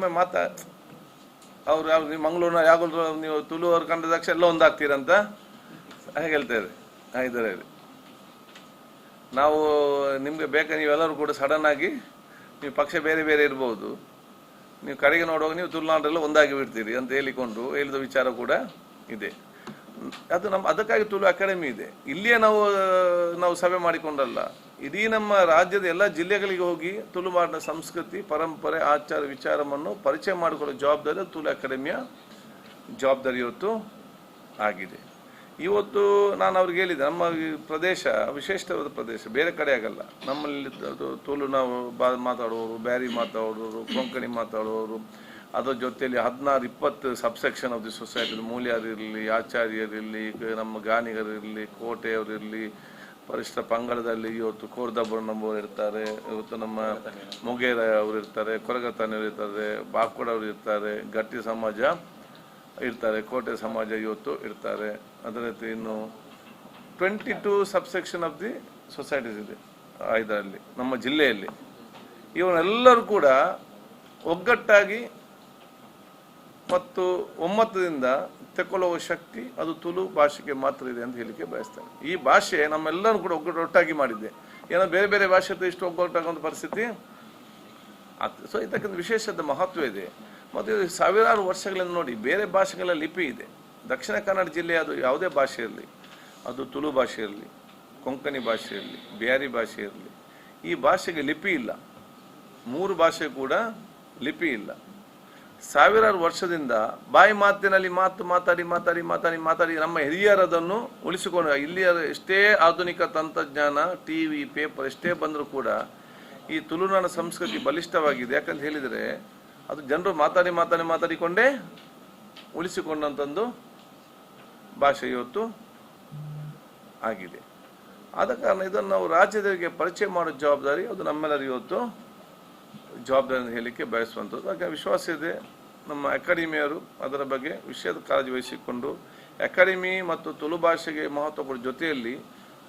ಕೆಲವೊಮ್ಮೆ ಅವ್ರು ಯಾವ ನೀವು ಮಂಗಳೂರಿನ ಯಾವಾಗಲೂ ನೀವು ತುಳುವರು ಕಂಡದಾಕ್ಷ ಎಲ್ಲ ಒಂದಾಗ್ತೀರಂತ ಹಾಗೆ ಹೇಳ್ತಾರೆ. ಇದ್ದಾರೆ ನಾವು ನಿಮಗೆ ಬೇಕಾ ನೀವೆಲ್ಲರೂ ಕೂಡ ಸಡನ್ ಆಗಿ ನೀವು ಪಕ್ಷ ಬೇರೆ ಬೇರೆ ಇರ್ಬೋದು, ನೀವು ಕಡೆಗೆ ನೋಡುವಾಗ ನೀವು ತುಳುನಾಡಲ್ಲ ಒಂದಾಗಿ ಬಿಡ್ತೀರಿ ಅಂತ ಹೇಳಿದ ವಿಚಾರ ಕೂಡ ಇದೆ. ಅದು ಅದಕ್ಕಾಗಿ ತುಳು ಅಕಾಡೆಮಿ ಇದೆ. ಇಲ್ಲಿಯೇ ನಾವು ಸಭೆ ಮಾಡಿಕೊಂಡಲ್ಲ, ಇಡೀ ನಮ್ಮ ರಾಜ್ಯದ ಎಲ್ಲ ಜಿಲ್ಲೆಗಳಿಗೆ ಹೋಗಿ ತುಳುನಾಡಿನ ಸಂಸ್ಕೃತಿ, ಪರಂಪರೆ, ಆಚಾರ ವಿಚಾರವನ್ನು ಪರಿಚಯ ಮಾಡಿಕೊಳ್ಳೋ ಜವಾಬ್ದಾರಿ ತುಳು ಅಕಾಡೆಮಿಯ ಜವಾಬ್ದಾರಿ ಇವತ್ತು ಆಗಿದೆ. ಇವತ್ತು ನಾನು ಅವ್ರಿಗೆ ಹೇಳಿದೆ, ನಮ್ಮ ಪ್ರದೇಶ ವಿಶೇಷವಾದ ಪ್ರದೇಶ, ಬೇರೆ ಕಡೆ ಆಗಲ್ಲ. ನಮ್ಮಲ್ಲಿ ತುಳು ನಾವು ಮಾತಾಡುವವರು, ಬ್ಯಾರಿ ಮಾತಾಡೋರು, ಕೊಂಕಣಿ ಮಾತಾಡುವವರು, ಅದರ ಜೊತೆಯಲ್ಲಿ 16-20 ಸಬ್ಸೆಕ್ಷನ್ ಆಫ್ ದಿ ಸೊಸೈಟಿ, ಮೂಲ್ಯರಿರಲಿ, ಆಚಾರ್ಯರಿರಲಿ, ನಮ್ಮ ಗಾನಿಗರಿರಲಿ, ಕೋಟೆಯವರಿರಲಿ, ಪರಿಷ್ಠ ಪಂಗಡದಲ್ಲಿ ಇವತ್ತು ಕೋರ್ದಬ್ಬರನವರು ಇರ್ತಾರೆ, ಇವತ್ತು ನಮ್ಮ ಮೊಗೇರ ಅವರು ಇರ್ತಾರೆ, ಕೊರಗತಾನಿಯವರು ಇರ್ತಾರೆ, ಬಾಕೋಡವರು ಇರ್ತಾರೆ, ಗಟ್ಟಿ ಸಮಾಜ ಇರ್ತಾರೆ, ಕೋಟೆ ಸಮಾಜ ಇವತ್ತು ಇರ್ತಾರೆ. ಅದರ ರೀತಿ ಇನ್ನು 22 ಸಬ್ಸೆಕ್ಷನ್ ಆಫ್ ದಿ ಸೊಸೈಟೀಸ್ ಇದೆ ಇದರಲ್ಲಿ ನಮ್ಮ ಜಿಲ್ಲೆಯಲ್ಲಿ. ಇವರೆಲ್ಲರೂ ಕೂಡ ಒಗ್ಗಟ್ಟಾಗಿ ಮತ್ತು ಒಮ್ಮತದಿಂದ ತೆಕ್ಕೊಳ್ಳುವ ಶಕ್ತಿ ಅದು ತುಳು ಭಾಷೆಗೆ ಮಾತ್ರ ಇದೆ ಅಂತ ಹೇಳಿಕೆ ಬಯಸ್ತೇನೆ. ಈ ಭಾಷೆ ನಮ್ಮೆಲ್ಲರೂ ಕೂಡ ಒಟ್ಟಾಗಿ ಮಾಡಿದ್ದೆ. ಏನೋ ಬೇರೆ ಬೇರೆ ಭಾಷೆ ಇಷ್ಟು ಒಗ್ಗಟ್ಟಾಗುವಂಥ ಪರಿಸ್ಥಿತಿ ಆಗ್ತದೆ. ಸೊ ಇದಕ್ಕಿಂತ ವಿಶೇಷದ ಮಹತ್ವ ಇದೆ. ಮತ್ತು ಸಾವಿರಾರು ವರ್ಷಗಳಿಂದ ನೋಡಿ ಬೇರೆ ಭಾಷೆಗಳ ಲಿಪಿ ಇದೆ. ದಕ್ಷಿಣ ಕನ್ನಡ ಜಿಲ್ಲೆ ಅದು ಯಾವುದೇ ಭಾಷೆ ಇರಲಿ, ಅದು ತುಳು ಭಾಷೆ ಇರಲಿ, ಕೊಂಕಣಿ ಭಾಷೆ ಇರಲಿ, ಬ್ಯಾರಿ ಭಾಷೆ ಇರಲಿ, ಈ ಭಾಷೆಗೆ ಲಿಪಿ ಇಲ್ಲ. 3 ಭಾಷೆ ಕೂಡ ಲಿಪಿ ಇಲ್ಲ. ಸಾವಿರಾರು ವರ್ಷದಿಂದ ಬಾಯಿ ಮಾತಿನಲ್ಲಿ ಮಾತಾಡಿ ನಮ್ಮ ಹಿರಿಯರದನ್ನು ಉಳಿಸಿಕೊಂಡು, ಇಲ್ಲಿಯ ಎಷ್ಟೇ ಆಧುನಿಕ ತಂತ್ರಜ್ಞಾನ, ಟಿವಿ, ಪೇಪರ್ ಎಷ್ಟೇ ಬಂದರೂ ಕೂಡ ಈ ತುಳುನಾಡ ಸಂಸ್ಕೃತಿ ಬಲಿಷ್ಠವಾಗಿದೆ. ಯಾಕಂತ ಹೇಳಿದರೆ ಅದು ಜನರು ಮಾತಾಡಿಕೊಂಡೇ ಉಳಿಸಿಕೊಂಡಂತಂದು ಭಾಷೆ ಇವತ್ತು ಆಗಿದೆ. ಆದ ಕಾರಣ ಇದನ್ನು ನಾವು ರಾಜ್ಯದವರಿಗೆ ಪರಿಚಯ ಮಾಡೋ ಜವಾಬ್ದಾರಿ ಅದು ನಮ್ಮೆಲ್ಲರೂ ಇವತ್ತು ಜವಾಬ್ದಾರಿ ಹೇಳಲಿಕ್ಕೆ ಬಯಸುವಂಥದ್ದು. ಹಾಗೆ ವಿಶ್ವಾಸ ಇದೆ ನಮ್ಮ ಅಕಾಡೆಮಿಯವರು ಅದರ ಬಗ್ಗೆ ವಿಷಯದ ಕಾಳಜಿ ವಹಿಸಿಕೊಂಡು ಅಕಾಡೆಮಿ ಮತ್ತು ತುಳು ಭಾಷೆಗೆ ಮಹತ್ವ ಕೊಡುವ ಜೊತೆಯಲ್ಲಿ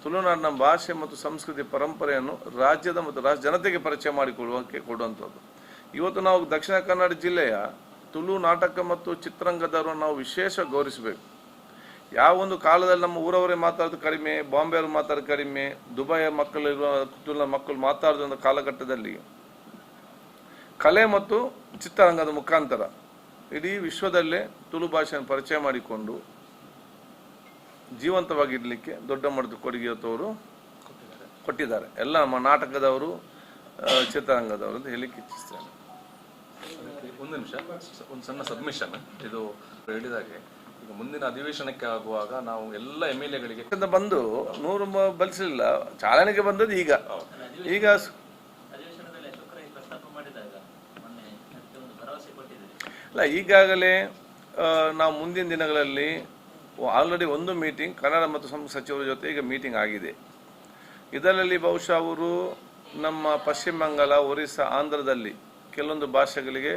ತುಳುನಾಡಿನ ಭಾಷೆ ಮತ್ತು ಸಂಸ್ಕೃತಿ ಪರಂಪರೆಯನ್ನು ರಾಜ್ಯದ ಮತ್ತು ಜನತೆಗೆ ಪರಿಚಯ ಕೊಡುವಂಥದ್ದು. ಇವತ್ತು ನಾವು ದಕ್ಷಿಣ ಕನ್ನಡ ಜಿಲ್ಲೆಯ ತುಳು ನಾಟಕ ಮತ್ತು ಚಿತ್ರರಂಗದವರನ್ನು ನಾವು ವಿಶೇಷ ಗೌರವಿಸಬೇಕು. ಯಾವ ಒಂದು ಕಾಲದಲ್ಲಿ ನಮ್ಮ ಊರವರೇ ಮಾತಾಡೋದು ಕಡಿಮೆ, ಬಾಂಬೆಯವರು ಮಾತಾಡೋದು ಕಡಿಮೆ, ದುಬೈಯ ತುಳು ಮಕ್ಕಳು ಮಾತಾಡೋದ ಕಾಲಘಟ್ಟದಲ್ಲಿ ಕಲೆ ಮತ್ತು ಚಿತ್ರರಂಗದ ಮುಖಾಂತರ ಇಡೀ ವಿಶ್ವದಲ್ಲೇ ತುಳು ಭಾಷೆಯನ್ನು ಪರಿಚಯ ಮಾಡಿಕೊಂಡು ಜೀವಂತವಾಗಿರಲಿಕ್ಕೆ ದೊಡ್ಡ ಮಟ್ಟದ ಕೊಡುಗೆ ಅವರು ಕೊಟ್ಟಿದ್ದಾರೆ. ಎಲ್ಲ ನಮ್ಮ ನಾಟಕದವರು, ಚಿತ್ರರಂಗದವರು ಅಂತ ಹೇಳಲಿಕ್ಕೆ ಇಚ್ಛಿಸ್ತೇನೆ. ಒಂದು ನಿಮಿಷ, ಒಂದು ಸಣ್ಣ ಸಬ್ಮಿಷನ್. ಇದು ಹೇಳಿದಾಗೆ ಈಗ ಮುಂದಿನ ಅಧಿವೇಶನಕ್ಕೆ ಆಗುವಾಗ ನಾವು ಎಲ್ಲ MLA-ಗಳಿಗೆ ಬಂದು 100 ಬಲಿಸಲಿಲ್ಲ, ಚಾಲನೆಗೆ ಬಂದದ್ದು ಈಗ ಅಲ್ಲ, ಈಗಾಗಲೇ ನಾವು ಮುಂದಿನ ದಿನಗಳಲ್ಲಿ ಆಲ್ರೆಡಿ ಒಂದು ಮೀಟಿಂಗ್ ಕನ್ನಡ ಮತ್ತು ಸಂಸ್ಕೃತಿ ಸಚಿವರ ಜೊತೆ ಈಗ ಮೀಟಿಂಗ್ ಆಗಿದೆ. ಇದರಲ್ಲಿ ಬಹುಶಃ ಅವರು ನಮ್ಮ ಪಶ್ಚಿಮ ಬಂಗಾಳ, ಒರಿಸ್ಸಾ, ಆಂಧ್ರದಲ್ಲಿ ಕೆಲವೊಂದು ಭಾಷೆಗಳಿಗೆ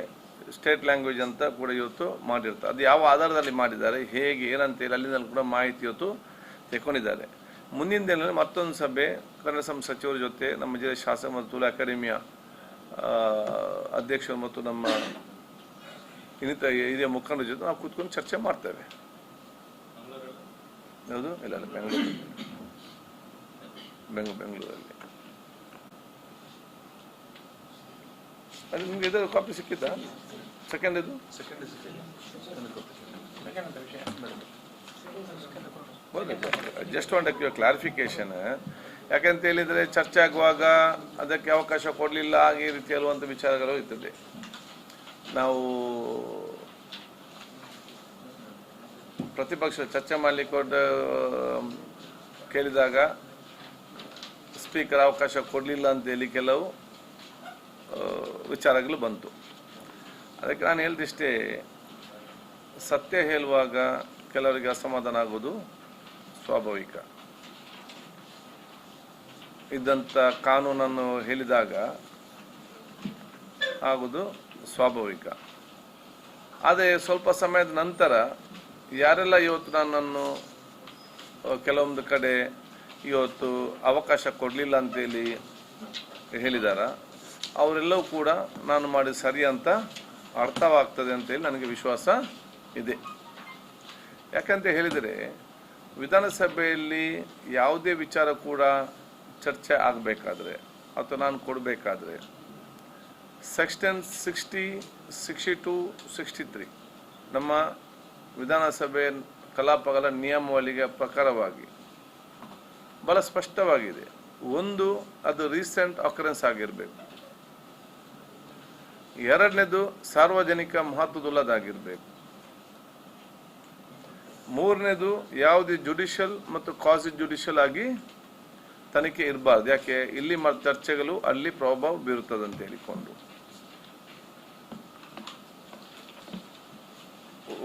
ಸ್ಟೇಟ್ ಲ್ಯಾಂಗ್ವೇಜ್ ಅಂತ ಕೂಡ ಇವತ್ತು ಮಾಡಿರ್ತಾರೆ. ಅದು ಯಾವ ಆಧಾರದಲ್ಲಿ ಮಾಡಿದ್ದಾರೆ, ಹೇಗೆ ಏನಂತೇಳಿ ಅಲ್ಲಿಂದ ಕೂಡ ಮಾಹಿತಿ ಇವತ್ತು ತೆಕ್ಕೊಂಡಿದ್ದಾರೆ. ಮುಂದಿನ ದಿನದಲ್ಲಿ ಮತ್ತೊಂದು ಸಭೆ ಕನ್ನಡ ಸಂಸ್ಕೃತಿ ಸಚಿವರ ಜೊತೆ, ನಮ್ಮ ಜಿಲ್ಲೆ ಶಾಸಕ ಮತ್ತು ತುಳು ಅಕಾಡೆಮಿಯ ಅಧ್ಯಕ್ಷರು ಮತ್ತು ನಮ್ಮ ಇನ್ನಿತರ ಹಿರಿಯ ಮುಖಂಡರ ಜೊತೆ ನಾವು ಕೂತ್ಕೊಂಡು ಚರ್ಚೆ ಮಾಡ್ತೇವೆ. ಯಾವುದು ಇಲ್ಲ ಬೆಂಗಳೂರಲ್ಲಿ ಅದು ನಿಮ್ಗೆ ಇದರ ಕಾಪಿ ಸಿಕ್ಕಿದ್ದ? Second just want to clarification. ಯಾಕಂತ ಹೇಳಿದರೆ ಚರ್ಚೆ ಆಗುವಾಗ ಅದಕ್ಕೆ ಅವಕಾಶ ಕೊಡಲಿಲ್ಲ, ಹಾಗೆ ರೀತಿ ಹೇಳುವಂಥ ವಿಚಾರಗಳು ಇರ್ತದೆ. ನಾವು ಪ್ರತಿಪಕ್ಷ ಚರ್ಚೆ ಮಾಡಲಿಕ್ಕೆ ಕೇಳಿದಾಗ ಸ್ಪೀಕರ್ ಅವಕಾಶ ಕೊಡಲಿಲ್ಲ ಅಂತೇಳಿ ಕೆಲವು ವಿಚಾರಗಳು ಬಂತು. ಅದಕ್ಕೆ ನಾನು ಹೇಳಿದಿಷ್ಟೇ, ಸತ್ಯ ಹೇಳುವಾಗ ಕೆಲವರಿಗೆ ಅಸಮಾಧಾನ ಆಗೋದು ಸ್ವಾಭಾವಿಕ. ಇದ್ದಂಥ ಕಾನೂನನ್ನು ಹೇಳಿದಾಗ ಆಗೋದು ಸ್ವಾಭಾವಿಕ. ಆದರೆ ಸ್ವಲ್ಪ ಸಮಯದ ನಂತರ ಯಾರೆಲ್ಲ ಇವತ್ತು ನನ್ನನ್ನು ಕೆಲವೊಂದು ಕಡೆ ಇವತ್ತು ಅವಕಾಶ ಕೊಡಲಿಲ್ಲ ಅಂತೇಳಿ ಹೇಳಿದಾರ, ಅವರೆಲ್ಲವೂ ಕೂಡ ನಾನು ಮಾಡಿದ ಸರಿ ಅಂತ ಅರ್ಥವಾಗ್ತದೆ ಅಂತೇಳಿ ನನಗೆ ವಿಶ್ವಾಸ ಇದೆ. ಯಾಕಂತ ಹೇಳಿದರೆ ವಿಧಾನಸಭೆಯಲ್ಲಿ ಯಾವುದೇ ವಿಚಾರ ಕೂಡ ಚರ್ಚೆ ಆಗಬೇಕಾದ್ರೆ ಅಥವಾ ನಾನು ಕೊಡಬೇಕಾದ್ರೆ ಸೆಕ್ಷನ್ 60, 62, 63 ನಮ್ಮ ವಿಧಾನಸಭೆ ಕಲಾಪಗಳ ನಿಯಮಾವಳಿಗೆ ಪ್ರಕಾರವಾಗಿ ಬಹಳ ಸ್ಪಷ್ಟವಾಗಿದೆ. ಒಂದು, ಅದು ರೀಸೆಂಟ್ ಅಕರೆನ್ಸ್ ಆಗಿರಬೇಕು. ಎರಡನೇದು, ಸಾರ್ವಜನಿಕ ಮಹತ್ವದುಳ್ಳದಾಗಿರಬೇಕು. ಮೂರನೇದು, ಯಾವುದೇ ಜುಡಿಷಿಯಲ್ ಮತ್ತು ಕ್ವಾಸಿ ಜುಡಿಷಿಯಲ್ ಆಗಿ ತನಿಖೆ ಇರಬಾರ್ದು. ಯಾಕೆ? ಇಲ್ಲಿ ಚರ್ಚೆಗಳು ಅಲ್ಲಿ ಪ್ರಭಾವ ಬೀರುತ್ತದೆ ಅಂತ ಹೇಳಿಕೊಂಡು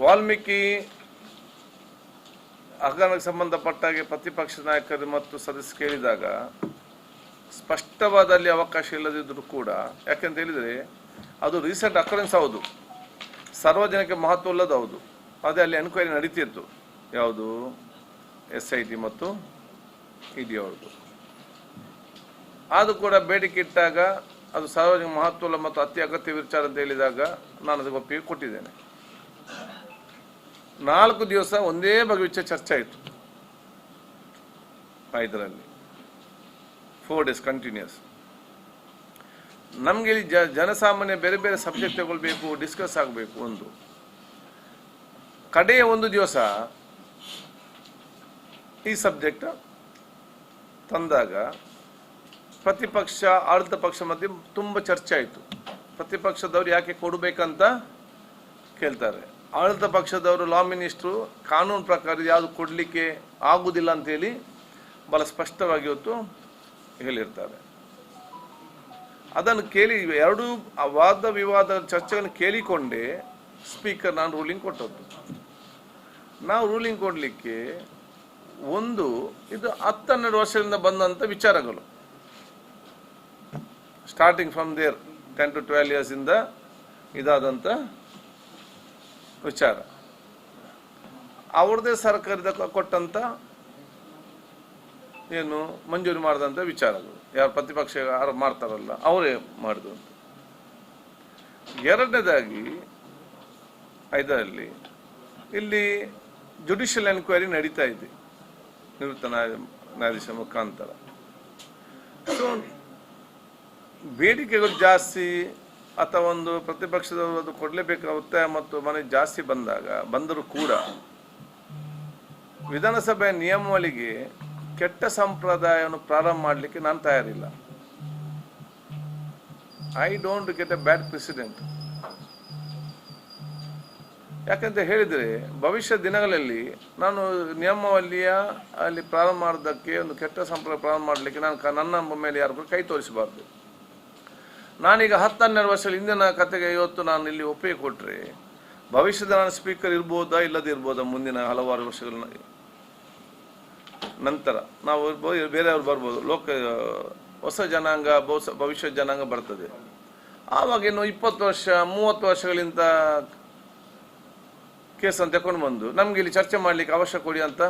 ವಾಲ್ಮೀಕಿ ಹಗರಣಕ್ಕೆ ಸಂಬಂಧಪಟ್ಟಾಗೆ ಪ್ರತಿಪಕ್ಷ ನಾಯಕರು ಮತ್ತು ಸದಸ್ಯರು ಕೇಳಿದಾಗ ಸ್ಪಷ್ಟವಾದ ಅಲ್ಲಿ ಅವಕಾಶ ಇಲ್ಲದಿದ್ದರೂ ಕೂಡ, ಯಾಕೆಂತ ಹೇಳಿದರೆ ಅದು ರೀಸೆಂಟ್ ಅಕರೆನ್ಸ್ ಹೌದು, ಸಾರ್ವಜನಿಕ ಮಹತ್ವ ಉಳ್ಳದು ಹೌದು. ಅದೇ ಅಲ್ಲಿ ಎನ್ಕ್ವೈರಿ ನಡೀತಿತ್ತು. ಯಾವುದು? SIT ಮತ್ತು ED ಅವ್ರದ್ದು. ಅದು ಕೂಡ ಬೇಡಿಕೆ ಇಟ್ಟಾಗ ಅದು ಸಾರ್ವಜನಿಕ ಮಹತ್ವ ಮತ್ತು ಅತಿ ಅಗತ್ಯ ವಿಚಾರ ಅಂತ ಹೇಳಿದಾಗ ನಾನು ಅದಕ್ಕೆ ಒಪ್ಪಿಗೆ ಕೊಟ್ಟಿದ್ದೇನೆ. 4 ದಿವಸ ಒಂದೇ ಬಗ್ಗೆ ವಿಚಾರ ಚರ್ಚೆ ಆಯಿತು. ಇದರಲ್ಲಿ 4 days ಕಂಟಿನ್ಯೂಸ್. ನಮ್ಗೆ ಇಲ್ಲಿ ಜನಸಾಮಾನ್ಯ ಬೇರೆ ಬೇರೆ ಸಬ್ಜೆಕ್ಟ್ ತಗೊಳ್ಬೇಕು, ಡಿಸ್ಕಸ್ ಆಗಬೇಕು. ಒಂದು ಕಡೆಯ ಒಂದು ದಿವಸ ಈ ಸಬ್ಜೆಕ್ಟ್ ತಂದಾಗ ಪ್ರತಿಪಕ್ಷ ಆಡಳಿತ ಪಕ್ಷ ಮಧ್ಯೆ ತುಂಬ ಚರ್ಚೆ ಆಯಿತು. ಪ್ರತಿಪಕ್ಷದವ್ರು ಯಾಕೆ ಕೊಡಬೇಕಂತ ಕೇಳ್ತಾರೆ. ಆಡಳಿತ ಪಕ್ಷದವರು ಲಾ ಮಿನಿಸ್ಟ್ರು ಕಾನೂನು ಪ್ರಕಾರ ಯಾವುದು ಕೊಡಲಿಕ್ಕೆ ಆಗುವುದಿಲ್ಲ ಅಂತೇಳಿ ಬಹಳ ಸ್ಪಷ್ಟವಾಗಿ ಇವತ್ತು ಹೇಳಿರ್ತಾರೆ. ಅದನ್ನು ಕೇಳಿ ಎರಡೂ ವಾದ ವಿವಾದ ಚರ್ಚೆಗಳನ್ನು ಕೇಳಿಕೊಂಡೇ ಸ್ಪೀಕರ್ ನಾನು ರೂಲಿಂಗ್ ಕೊಟ್ಟದ್ದು. ನಾವು ರೂಲಿಂಗ್ ಕೊಡಲಿಕ್ಕೆ ಒಂದು, ಇದು 10-12 ವರ್ಷದಿಂದ ಬಂದಂಥ ವಿಚಾರಗಳು, starting from there 10 to 12 years ಇಂದ ಇದಾದಂಥ ವಿಚಾರ. ಅವ್ರದೇ ಸರ್ಕಾರದ ಕೊಟ್ಟಂತ ಏನು ಮಂಜೂರಿ ಮಾಡಿದಂಥ ವಿಚಾರಗಳು, ಯಾರು ಪ್ರತಿಪಕ್ಷ ಯಾರು ಮಾಡ್ತಾರಲ್ಲ ಅವರೇ ಮಾಡಿದ್ರು ಅಂತ. ಎರಡನೇದಾಗಿ ಇದರಲ್ಲಿ ಇಲ್ಲಿ ಜುಡಿಷಿಯಲ್ ಎನ್ಕ್ವೈರಿ ನಡೀತಾ ಇದೆ ನಿವೃತ್ತ ನ್ಯಾಯಾಧೀಶ ಮುಖಾಂತರ. ಸೊ ಬೇಡಿಕೆಗಳು ಜಾಸ್ತಿ ಅಥವಾ ಒಂದು ಪ್ರತಿಪಕ್ಷದವರು ಅದು ಕೊಡಲೇಬೇಕಾದ ಒತ್ತಾಯ ಮತ್ತು ಮನೆ ಜಾಸ್ತಿ ಬಂದರೂ ಕೂಡ ವಿಧಾನಸಭೆಯ ನಿಯಮಾವಳಿಗೆ ಕೆಟ್ಟ ಸಂಪ್ರದಾಯವನ್ನು ಪ್ರಾರಂಭ ಮಾಡಲಿಕ್ಕೆ ನಾನು ತಯಾರಿಲ್ಲ. I don't get a bad president. ಯಾಕಂತ ಹೇಳಿದರೆ ಭವಿಷ್ಯ ದಿನಗಳಲ್ಲಿ ನಾನು ನಿಯಮಾವಳಿಯ ಅಲ್ಲಿ ಪ್ರಾರಂಭ ಮಾಡೋದಕ್ಕೆ ಒಂದು ಕೆಟ್ಟ ಸಂಪ್ರದಾಯ ಪ್ರಾರಂಭ ಮಾಡಲಿಕ್ಕೆ ನನ್ನ ಮೇಲೆ ಯಾರು ಕೈ ತೋರಿಸಬಾರ್ದು. ನಾನೀಗ 10-12 ವರ್ಷಗಳ ಹಿಂದಿನ ಕತೆಗೆ ಇವತ್ತು ನಾನು ಇಲ್ಲಿ ಒಪ್ಪಿಗೆ ಕೊಟ್ಟರೆ ಭವಿಷ್ಯದ ನಾನು ಸ್ಪೀಕರ್ ಇರ್ಬೋದಾ ಇಲ್ಲದೇ ಇರ್ಬೋದಾ ಮುಂದಿನ ಹಲವಾರು ವರ್ಷಗಳ ನಂತರ ನಾವು ಇರ್ಬೋದು, ಬೇರೆಯವ್ರು ಬರ್ಬೋದು, ಹೊಸ ಜನಾಂಗ ಭವಿಷ್ಯ ಜನಾಂಗ ಬರ್ತದೆ. ಆವಾಗ ಇನ್ನು 20 ವರ್ಷ 30 ವರ್ಷಗಳಿಂದ ಕೇಸನ್ನು ತಗೊಂಡು ಬಂದು ನಮ್ಗೆ ಇಲ್ಲಿ ಚರ್ಚೆ ಮಾಡ್ಲಿಕ್ಕೆ ಅವಶ್ಯ ಕೊಡಿ ಅಂತ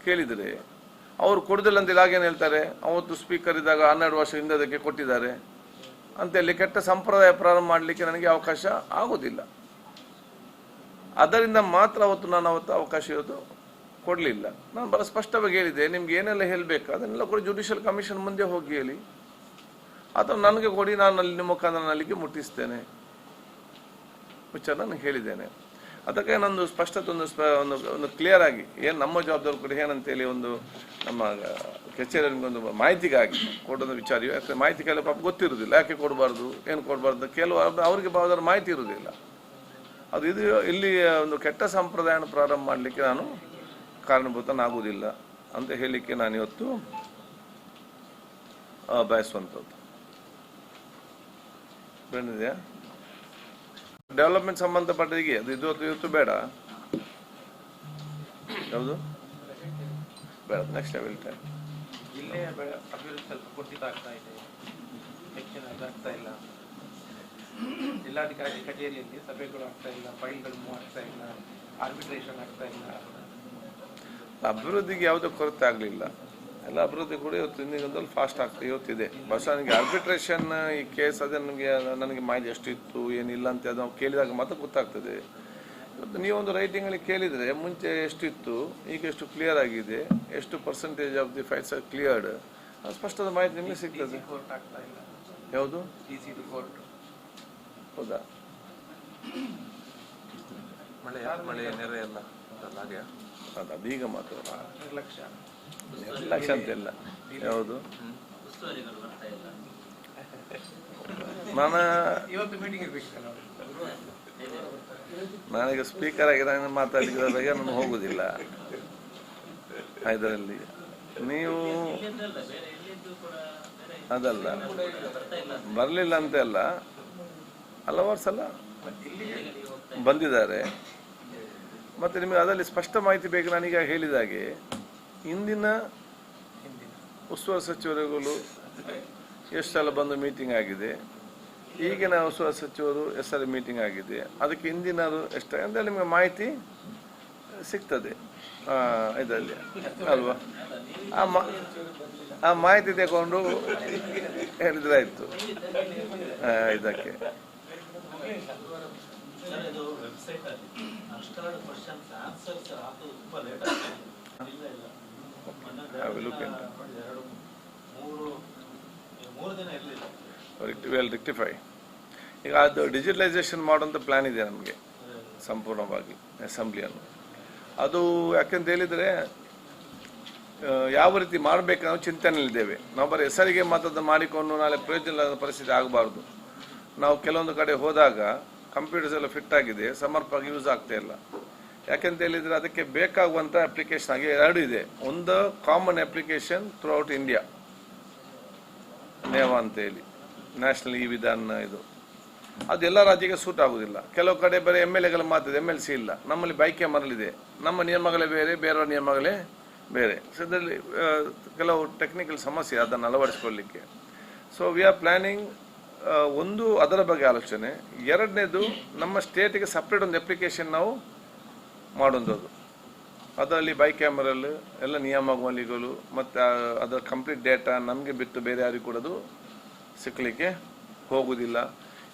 ಕೇಳಿದರೆ ಅವರು ಕೊಡುದಿಲ್ಲ ಅಂತೇಳಿ ಹಾಗೇನು ಹೇಳ್ತಾರೆ, ಅವತ್ತು ಸ್ಪೀಕರ್ ಇದ್ದಾಗ 12 ವರ್ಷ ಹಿಂದೆ ಅದಕ್ಕೆ ಕೊಟ್ಟಿದ್ದಾರೆ ಅಂತೇಳಿ ಕೆಟ್ಟ ಸಂಪ್ರದಾಯ ಪ್ರಾರಂಭ ಮಾಡಲಿಕ್ಕೆ ನನಗೆ ಅವಕಾಶ ಆಗೋದಿಲ್ಲ. ಅದರಿಂದ ಮಾತ್ರ ನಾನು ಅವತ್ತು ಅವಕಾಶ ಇವತ್ತು ಕೊಡಲಿಲ್ಲ. ನಾನು ಬಹಳ ಸ್ಪಷ್ಟವಾಗಿ ಹೇಳಿದೆ, ನಿಮ್ಗೆ ಏನೆಲ್ಲ ಹೇಳಬೇಕು ಅದನ್ನೆಲ್ಲ ಕೊಡಿ, ಜುಡಿಷಿಯಲ್ ಕಮಿಷನ್ ಮುಂದೆ ಹೋಗಿ ಹೇಳಿ, ಅಥವಾ ನನಗೆ ಕೊಡಿ, ನಾನು ಅಲ್ಲಿ ನಿಮ್ಮ ಮುಖಾಂತರ ಅಲ್ಲಿಗೆ ಮುಟ್ಟಿಸ್ತೇನೆ ವಿಚಾರ ನಾನು ಹೇಳಿದ್ದೇನೆ. ಅದಕ್ಕೆ ನಂದು ಸ್ಪಷ್ಟತೆ ಒಂದು ಕ್ಲಿಯರ್ ಆಗಿ ಏನು ನಮ್ಮ ಜವಾಬ್ದಾರಿ ಕೂಡ ಏನಂತೇಳಿ ಒಂದು ನಮ್ಮ ಕಚೇರಿಗೊಂದು ಮಾಹಿತಿಗಾಗಿ ಕೊಡೋದು ವಿಚಾರ. ಯಾಕಂದರೆ ಮಾಹಿತಿ ಕೆಲವು ಪಾಪ ಗೊತ್ತಿರೋದಿಲ್ಲ, ಯಾಕೆ ಕೊಡಬಾರ್ದು ಏನು ಕೊಡಬಾರ್ದು, ಕೆಲವು ಅವ್ರಿಗೆ ಯಾವುದಾದ್ರು ಮಾಹಿತಿ ಇರೋದಿಲ್ಲ. ಅದು ಇಲ್ಲಿ ಒಂದು ಕೆಟ್ಟ ಸಂಪ್ರದಾಯನ ಪ್ರಾರಂಭ ಮಾಡಲಿಕ್ಕೆ ನಾನು ಕಾರಣಭೂತನಾಗುವುದಿಲ್ಲ ಅಂತ ಹೇಳಲಿಕ್ಕೆ ನಾನು ಇವತ್ತು ಬಯಸುವಂಥದ್ದು. ಬಂದಿದೆಯಾ ಡೆವಲಪ್ಮೆಂಟ್ ಸಂಬಂಧಪಟ್ಟಿಗೆ ಅದು ಇವತ್ತು ಬೇಡ, ಯಾವುದು ಬೇಡ, ನೆಕ್ಸ್ಟ್ ವಿಲ್ ಟೈಮ್. ಇಲ್ಲೇ ಅಭಿವೃದ್ಧಿ ಸ್ವಲ್ಪ ಕುಂಠಿತ ಆಗ್ತಾ ಇದೆ, ಹೆಚ್ಚಿನ ಆಗ್ತಾ ಇಲ್ಲ, ಜಿಲ್ಲಾಧಿಕಾರಿ ಕಚೇರಿಯಲ್ಲಿ ಸಭೆಗಳು ಆಗ್ತಾ ಇಲ್ಲ, ಫೈಲ್ಗಳು ಮೂವ್ ಆಗ್ತಾ ಇಲ್ಲ, ಆರ್ಬಿಟ್ರೇಷನ್ ಆಗ್ತಾ ಇಲ್ಲ. ಅಭಿವೃದ್ಧಿಗೆ ಯಾವುದೇ ಕೊರತೆ ಆಗಲಿಲ್ಲ. ಎಲ್ಲ ಅಭಿವೃದ್ಧಿ ಕೂಡ ಇವತ್ತು ಇಂದಿನಿಂದಲೂ ಫಾಸ್ಟ್ ಆಗ್ತದೆ ಇವತ್ತಿದೆ. ಬಸ್ ನನಗೆ ಆರ್ಬಿಟ್ರೇಷನ್ ಈ ಕೇಸ್ ಅದೇ ನನಗೆ ಮಾಹಿತಿ ಎಷ್ಟು ಇತ್ತು ಏನಿಲ್ಲ ಅಂತ ಅದು ಕೇಳಿದಾಗ ಮಾತ್ರ ಗೊತ್ತಾಗ್ತದೆ. ಇವತ್ತು ನೀವೊಂದು ರೈಟಿಂಗಲ್ಲಿ ಕೇಳಿದರೆ ಮುಂಚೆ ಎಷ್ಟಿತ್ತು ಈಗ ಎಷ್ಟು ಕ್ಲಿಯರ್ ಆಗಿದೆ, ಎಷ್ಟು percentage of the files are cleared, ಅದು ಸ್ಪಷ್ಟದ ಮಾಹಿತಿ ನಿಮಗೆ ಸಿಗ್ತದೆ. ಕೋರ್ಟ್ ಆಗ್ತಾ ಇಲ್ಲ. ಯಾವುದು ECD ಕೋರ್ಟ್ ಹೌದಾ? ಮಳೆ ನೆರೆ ಎಲ್ಲ ಉಂಟಲ್ಲ ಹಾಗೆ ಅದು ಅದೀಗ ಮಾತ್ರ ನಿರ್ಲಕ್ಷ್ಯ. ಲಕ್ಷ ಅಂತೆಲ್ಲ ಯಾವುದು ನಾನು ಇವತ್ತು ಮೀಟಿಂಗ್ ಇರ್ಬೇಕಲ್ಲ. ನಾನೀಗ ಸ್ಪೀಕರ್ ಆಗಿ ನಾನು ಮಾತಾಡಿದ ಬಗ್ಗೆ ನಾನು ಹೋಗುದಿಲ್ಲ ಇದರಲ್ಲಿ. ನೀವು ಅದಲ್ಲ ಬರಲಿಲ್ಲ ಅಂತೆಲ್ಲ ಹಲವಾರು ಸಲ ಬಂದಿದ್ದಾರೆ. ಮತ್ತು ನಿಮಗೆ ಅದರಲ್ಲಿ ಸ್ಪಷ್ಟ ಮಾಹಿತಿ ಬೇಕು. ನಾನೀಗ ಹೇಳಿದಾಗೆ ಇಂದಿನ ಉಸ್ತುವಾರಿ ಸಚಿವರುಗಳು ಎಷ್ಟು ಸಲ ಬಂದು ಮೀಟಿಂಗ್ ಆಗಿದೆ, ಈಗಿನ ಉಸ್ತುವಾರಿ ಸಚಿವರು ಎಷ್ಟು ಸಲ ಮೀಟಿಂಗ್ ಆಗಿದೆ, ಅದಕ್ಕೆ ಹಿಂದಿನದು ಎಷ್ಟು ಅಂದರೆ ನಿಮಗೆ ಮಾಹಿತಿ ಸಿಗ್ತದೆ ಇದರಲ್ಲಿ ಅಲ್ವಾ? ಆ ಮಾಹಿತಿ ತಗೊಂಡು ಹೇಳಿದ್ರೆ ಆಯಿತು ಇದಕ್ಕೆ. ರೆಕ್ಟಿಫೈ. ಈಗ ಅದು ಡಿಜಿಟಲೈಸೇಷನ್ ಮಾಡುವಂಥ ಪ್ಲ್ಯಾನ್ ಇದೆ ನಮಗೆ ಸಂಪೂರ್ಣವಾಗಿ ಅಸೆಂಬ್ಲಿಯನ್ನು. ಅದು ಯಾಕೆಂತ ಹೇಳಿದರೆ ಯಾವ ರೀತಿ ಮಾಡಬೇಕು ನಾವು ಚಿಂತನೆಯಲ್ಲಿದ್ದೇವೆ. ನಾವು ಬರೀ ಹೆಸರಿಗೆ ಮಾತ್ರ ಮಾಡಿಕೊಂಡು ನಾಳೆ ಪ್ರಯೋಜನ ಇಲ್ಲದ ಪರಿಸ್ಥಿತಿ ಆಗಬಾರ್ದು. ನಾವು ಕೆಲವೊಂದು ಕಡೆ ಹೋದಾಗ ಕಂಪ್ಯೂಟರ್ಸ್ ಎಲ್ಲ ಫಿಟ್ ಆಗಿದೆ, ಸಮರ್ಪಕವಾಗಿ ಯೂಸ್ ಆಗ್ತಾ ಇಲ್ಲ. ಯಾಕೆಂತ ಹೇಳಿದರೆ ಅದಕ್ಕೆ ಬೇಕಾಗುವಂಥ ಅಪ್ಲಿಕೇಶನ್ ಆಗಿ ಎರಡು ಇದೆ. ಒಂದು common application throughout India, ನೇವಾ ಅಂತೇಳಿ ನ್ಯಾಷನಲ್ ಇ ವಿಧಾನ, ಇದು ಅದೆಲ್ಲ ರಾಜ್ಯಕ್ಕೆ ಸೂಟ್ ಆಗೋದಿಲ್ಲ. ಕೆಲವು ಕಡೆ ಬರೀ MLAಗಳು ಮಾತ್ರ, MLC ಇಲ್ಲ. ನಮ್ಮಲ್ಲಿ ಬೈಕೆ ಮರಳಿದೆ, ನಮ್ಮ ನಿಯಮಗಳೇ ಬೇರೆ, ಬೇರೆಯವ್ರ ನಿಯಮಗಳೇ ಬೇರೆ. ಸೊ ಇದರಲ್ಲಿ ಕೆಲವು ಟೆಕ್ನಿಕಲ್ ಸಮಸ್ಯೆ ಅದನ್ನು ಅಳವಡಿಸ್ಕೊಳ್ಳಿಕ್ಕೆ. ಸೊ ವಿ ಆರ್ ಪ್ಲ್ಯಾನಿಂಗ್ ಒಂದು ಅದರ ಬಗ್ಗೆ ಆಲೋಚನೆ. ಎರಡನೇದು ನಮ್ಮ ಸ್ಟೇಟಿಗೆ ಸಪ್ರೇಟ್ ಒಂದು ಅಪ್ಲಿಕೇಶನ್ ನಾವು ಮಾಡುವಂಥದ್ದು. ಅದರಲ್ಲಿ ಬೈ ಕ್ಯಾಮರಲ್ ಎಲ್ಲ ನಿಯಮಾವಳಿಗಳು ಮತ್ತು ಅದರ ಕಂಪ್ಲೀಟ್ ಡೇಟಾ ನಮಗೆ ಬಿಟ್ಟು ಬೇರೆ ಯಾರಿಗೂ ಕೂಡ ಅದು ಸಿಕ್ಕಲಿಕ್ಕೆ ಹೋಗುವುದಿಲ್ಲ.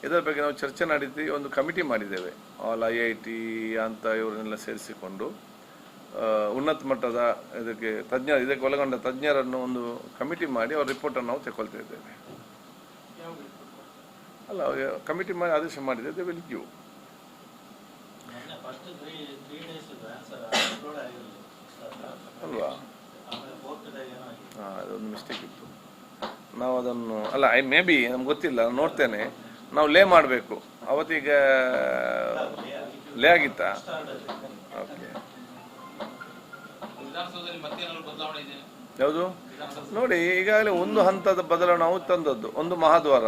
ಇದರ ಬಗ್ಗೆ ನಾವು ಚರ್ಚೆ ನಡೆಸಿ ಒಂದು ಕಮಿಟಿ ಮಾಡಿದ್ದೇವೆ. ಆಲ್ IIT ಅಂತ ಇವರನ್ನೆಲ್ಲ ಸೇರಿಸಿಕೊಂಡು ಉನ್ನತ ಮಟ್ಟದ ಇದಕ್ಕೆ ಒಳಗೊಂಡ ತಜ್ಞರನ್ನು ಒಂದು ಕಮಿಟಿ ಮಾಡಿ ಅವ್ರ ರಿಪೋರ್ಟನ್ನು ನಾವು ತಗೊಳ್ತಾ ಇದ್ದೇವೆ. ಅಲ್ಲ, ಕಮಿಟಿ ಮಾಡಿ ಆದೇಶ ಮಾಡಿದೆ. They will give. ಅಲ್ವಾ? ಅದೊಂದು ಮಿಸ್ಟೇಕ್ ಇತ್ತು. ನಾವು ಅದನ್ನು ಅಲ್ಲ ಮೇ ಬಿ ನಮ್ಗೆ ಗೊತ್ತಿಲ್ಲ, ನೋಡ್ತೇನೆ. ನಾವು ಲೇ ಮಾಡಬೇಕು. ಅವತ್ತೀಗ ಲೇ ಆಗಿತ್ತಾ? ಓಕೆ. ಯಾವುದು ನೋಡಿ, ಈಗಾಗಲೇ ಒಂದು ಹಂತದ ಬದಲಾವಣೆ ನಾವು ತಂದದ್ದು. ಒಂದು ಮಹಾದ್ವಾರ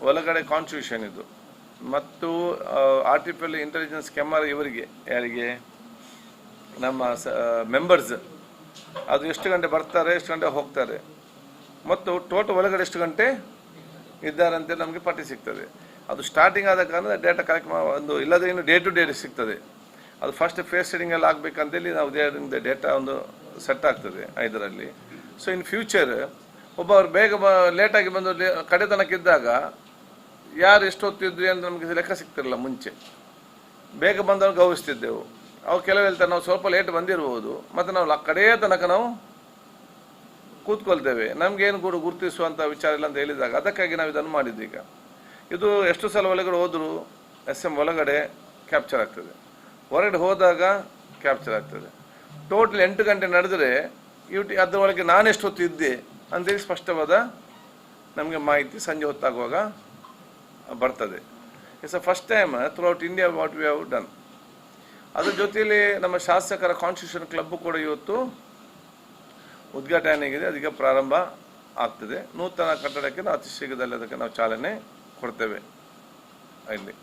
ಒಳಗಡೆ ಕಾನ್ಸ್ಟಿಟ್ಯೂಷನ್ ಇದು, ಮತ್ತು ಆರ್ಟಿಫಿಷಿಯಲ್ ಇಂಟೆಲಿಜೆನ್ಸ್ ಕ್ಯಾಮರಾ ಇವರಿಗೆ ಯಾರಿಗೆ ನಮ್ಮ ಮೆಂಬರ್ಸ್ ಅದು ಎಷ್ಟು ಗಂಟೆ ಬರ್ತಾರೆ, ಎಷ್ಟು ಗಂಟೆ ಹೋಗ್ತಾರೆ, ಮತ್ತು ಟೋಟಲ್ ಒಳಗಡೆ ಎಷ್ಟು ಗಂಟೆ ಇದ್ದಾರೆ ಅಂತ ನಮಗೆ ಪಟ್ಟಿ ಸಿಗ್ತದೆ. ಅದು ಸ್ಟಾರ್ಟಿಂಗ್ ಆದ ಕಾರಣ ಡೇಟಾ ಕಲೆಕ್ಟ್ ಒಂದು ಇಲ್ಲದೇ ಇನ್ನು ಡೇ ಟು ಡೇ ಸಿಗ್ತದೆ. ಅದು ಫಸ್ಟ್ ಫೇಸ್ ಸೆಟ್ಟಿಂಗ್ ಎಲ್ಲ ಆಗಬೇಕಂತೇಳಿ ನಾವು ಡೇಟಾ ಒಂದು ಸೆಟ್ ಆಗ್ತದೆ ಇದರಲ್ಲಿ. ಸೊ ಇನ್ ಫ್ಯೂಚರ್ ಒಬ್ಬರು ಬೇಗ ಲೇಟಾಗಿ ಬಂದು ಕಡೆತನಕ್ಕಿದ್ದಾಗ ಯಾರು ಎಷ್ಟು ಹೊತ್ತಿದ್ವಿ ಅಂತ ನಮಗೆ ಲೆಕ್ಕ ಸಿಗ್ತಿರಲಿಲ್ಲ. ಮುಂಚೆ ಬೇಗ ಬಂದವ್ರು ಗೌರವಿಸ್ತಿದ್ದೆವು. ಅವು ಕೆಲವು ಹೇಳ್ತಾರೆ ನಾವು ಸ್ವಲ್ಪ ಲೇಟ್ ಬಂದಿರ್ಬೋದು, ಮತ್ತು ನಾವು ಕಡೆಯ ತನಕ ನಾವು ಕೂತ್ಕೊಳ್ತೇವೆ, ನಮಗೇನು ಕೂಡ ಗುರುತಿಸುವಂಥ ವಿಚಾರ ಇಲ್ಲ ಅಂತ ಹೇಳಿದಾಗ ಅದಕ್ಕಾಗಿ ನಾವು ಇದನ್ನು ಮಾಡಿದ್ದು. ಈಗ ಇದು ಎಷ್ಟು ಸಲ ಒಳಗಡೆ ಹೋದರೂ SM ಒಳಗಡೆ ಕ್ಯಾಪ್ಚರ್ ಆಗ್ತದೆ, ಹೊರಗಡೆ ಹೋದಾಗ ಕ್ಯಾಪ್ಚರ್ ಆಗ್ತದೆ. ಟೋಟಲ್ 8 ಗಂಟೆ ನಡೆದರೆ ಅದರೊಳಗೆ ನಾನೆಷ್ಟು ಹೊತ್ತು ಇದ್ದೆ ಅಂತೇಳಿ ಸ್ಪಷ್ಟವಾದ ನಮಗೆ ಮಾಹಿತಿ ಸಂಜೆ ಹೊತ್ತಾಗುವಾಗ ಬರ್ತದೆ. It's a first time through out India what we have done. ಅದ್ರ ಜೊತೆಯಲ್ಲಿ ನಮ್ಮ ಶಾಸಕರ ಕಾನ್ಸ್ಟಿಟ್ಯೂಷನ್ ಕ್ಲಬ್ ಕೂಡ ಇವತ್ತು ಉದ್ಘಾಟನೆಗಿದೆ, ಅದಕ್ಕೆ ಪ್ರಾರಂಭ ಆಗ್ತದೆ. ನೂತನ ಕಟ್ಟಡಕ್ಕೆ ನಾವು ಅತಿ ಶೀಘ್ರದಲ್ಲಿ ಅದಕ್ಕೆ ನಾವು ಚಾಲನೆ ಕೊಡ್ತೇವೆ. ಇಲ್ಲಿ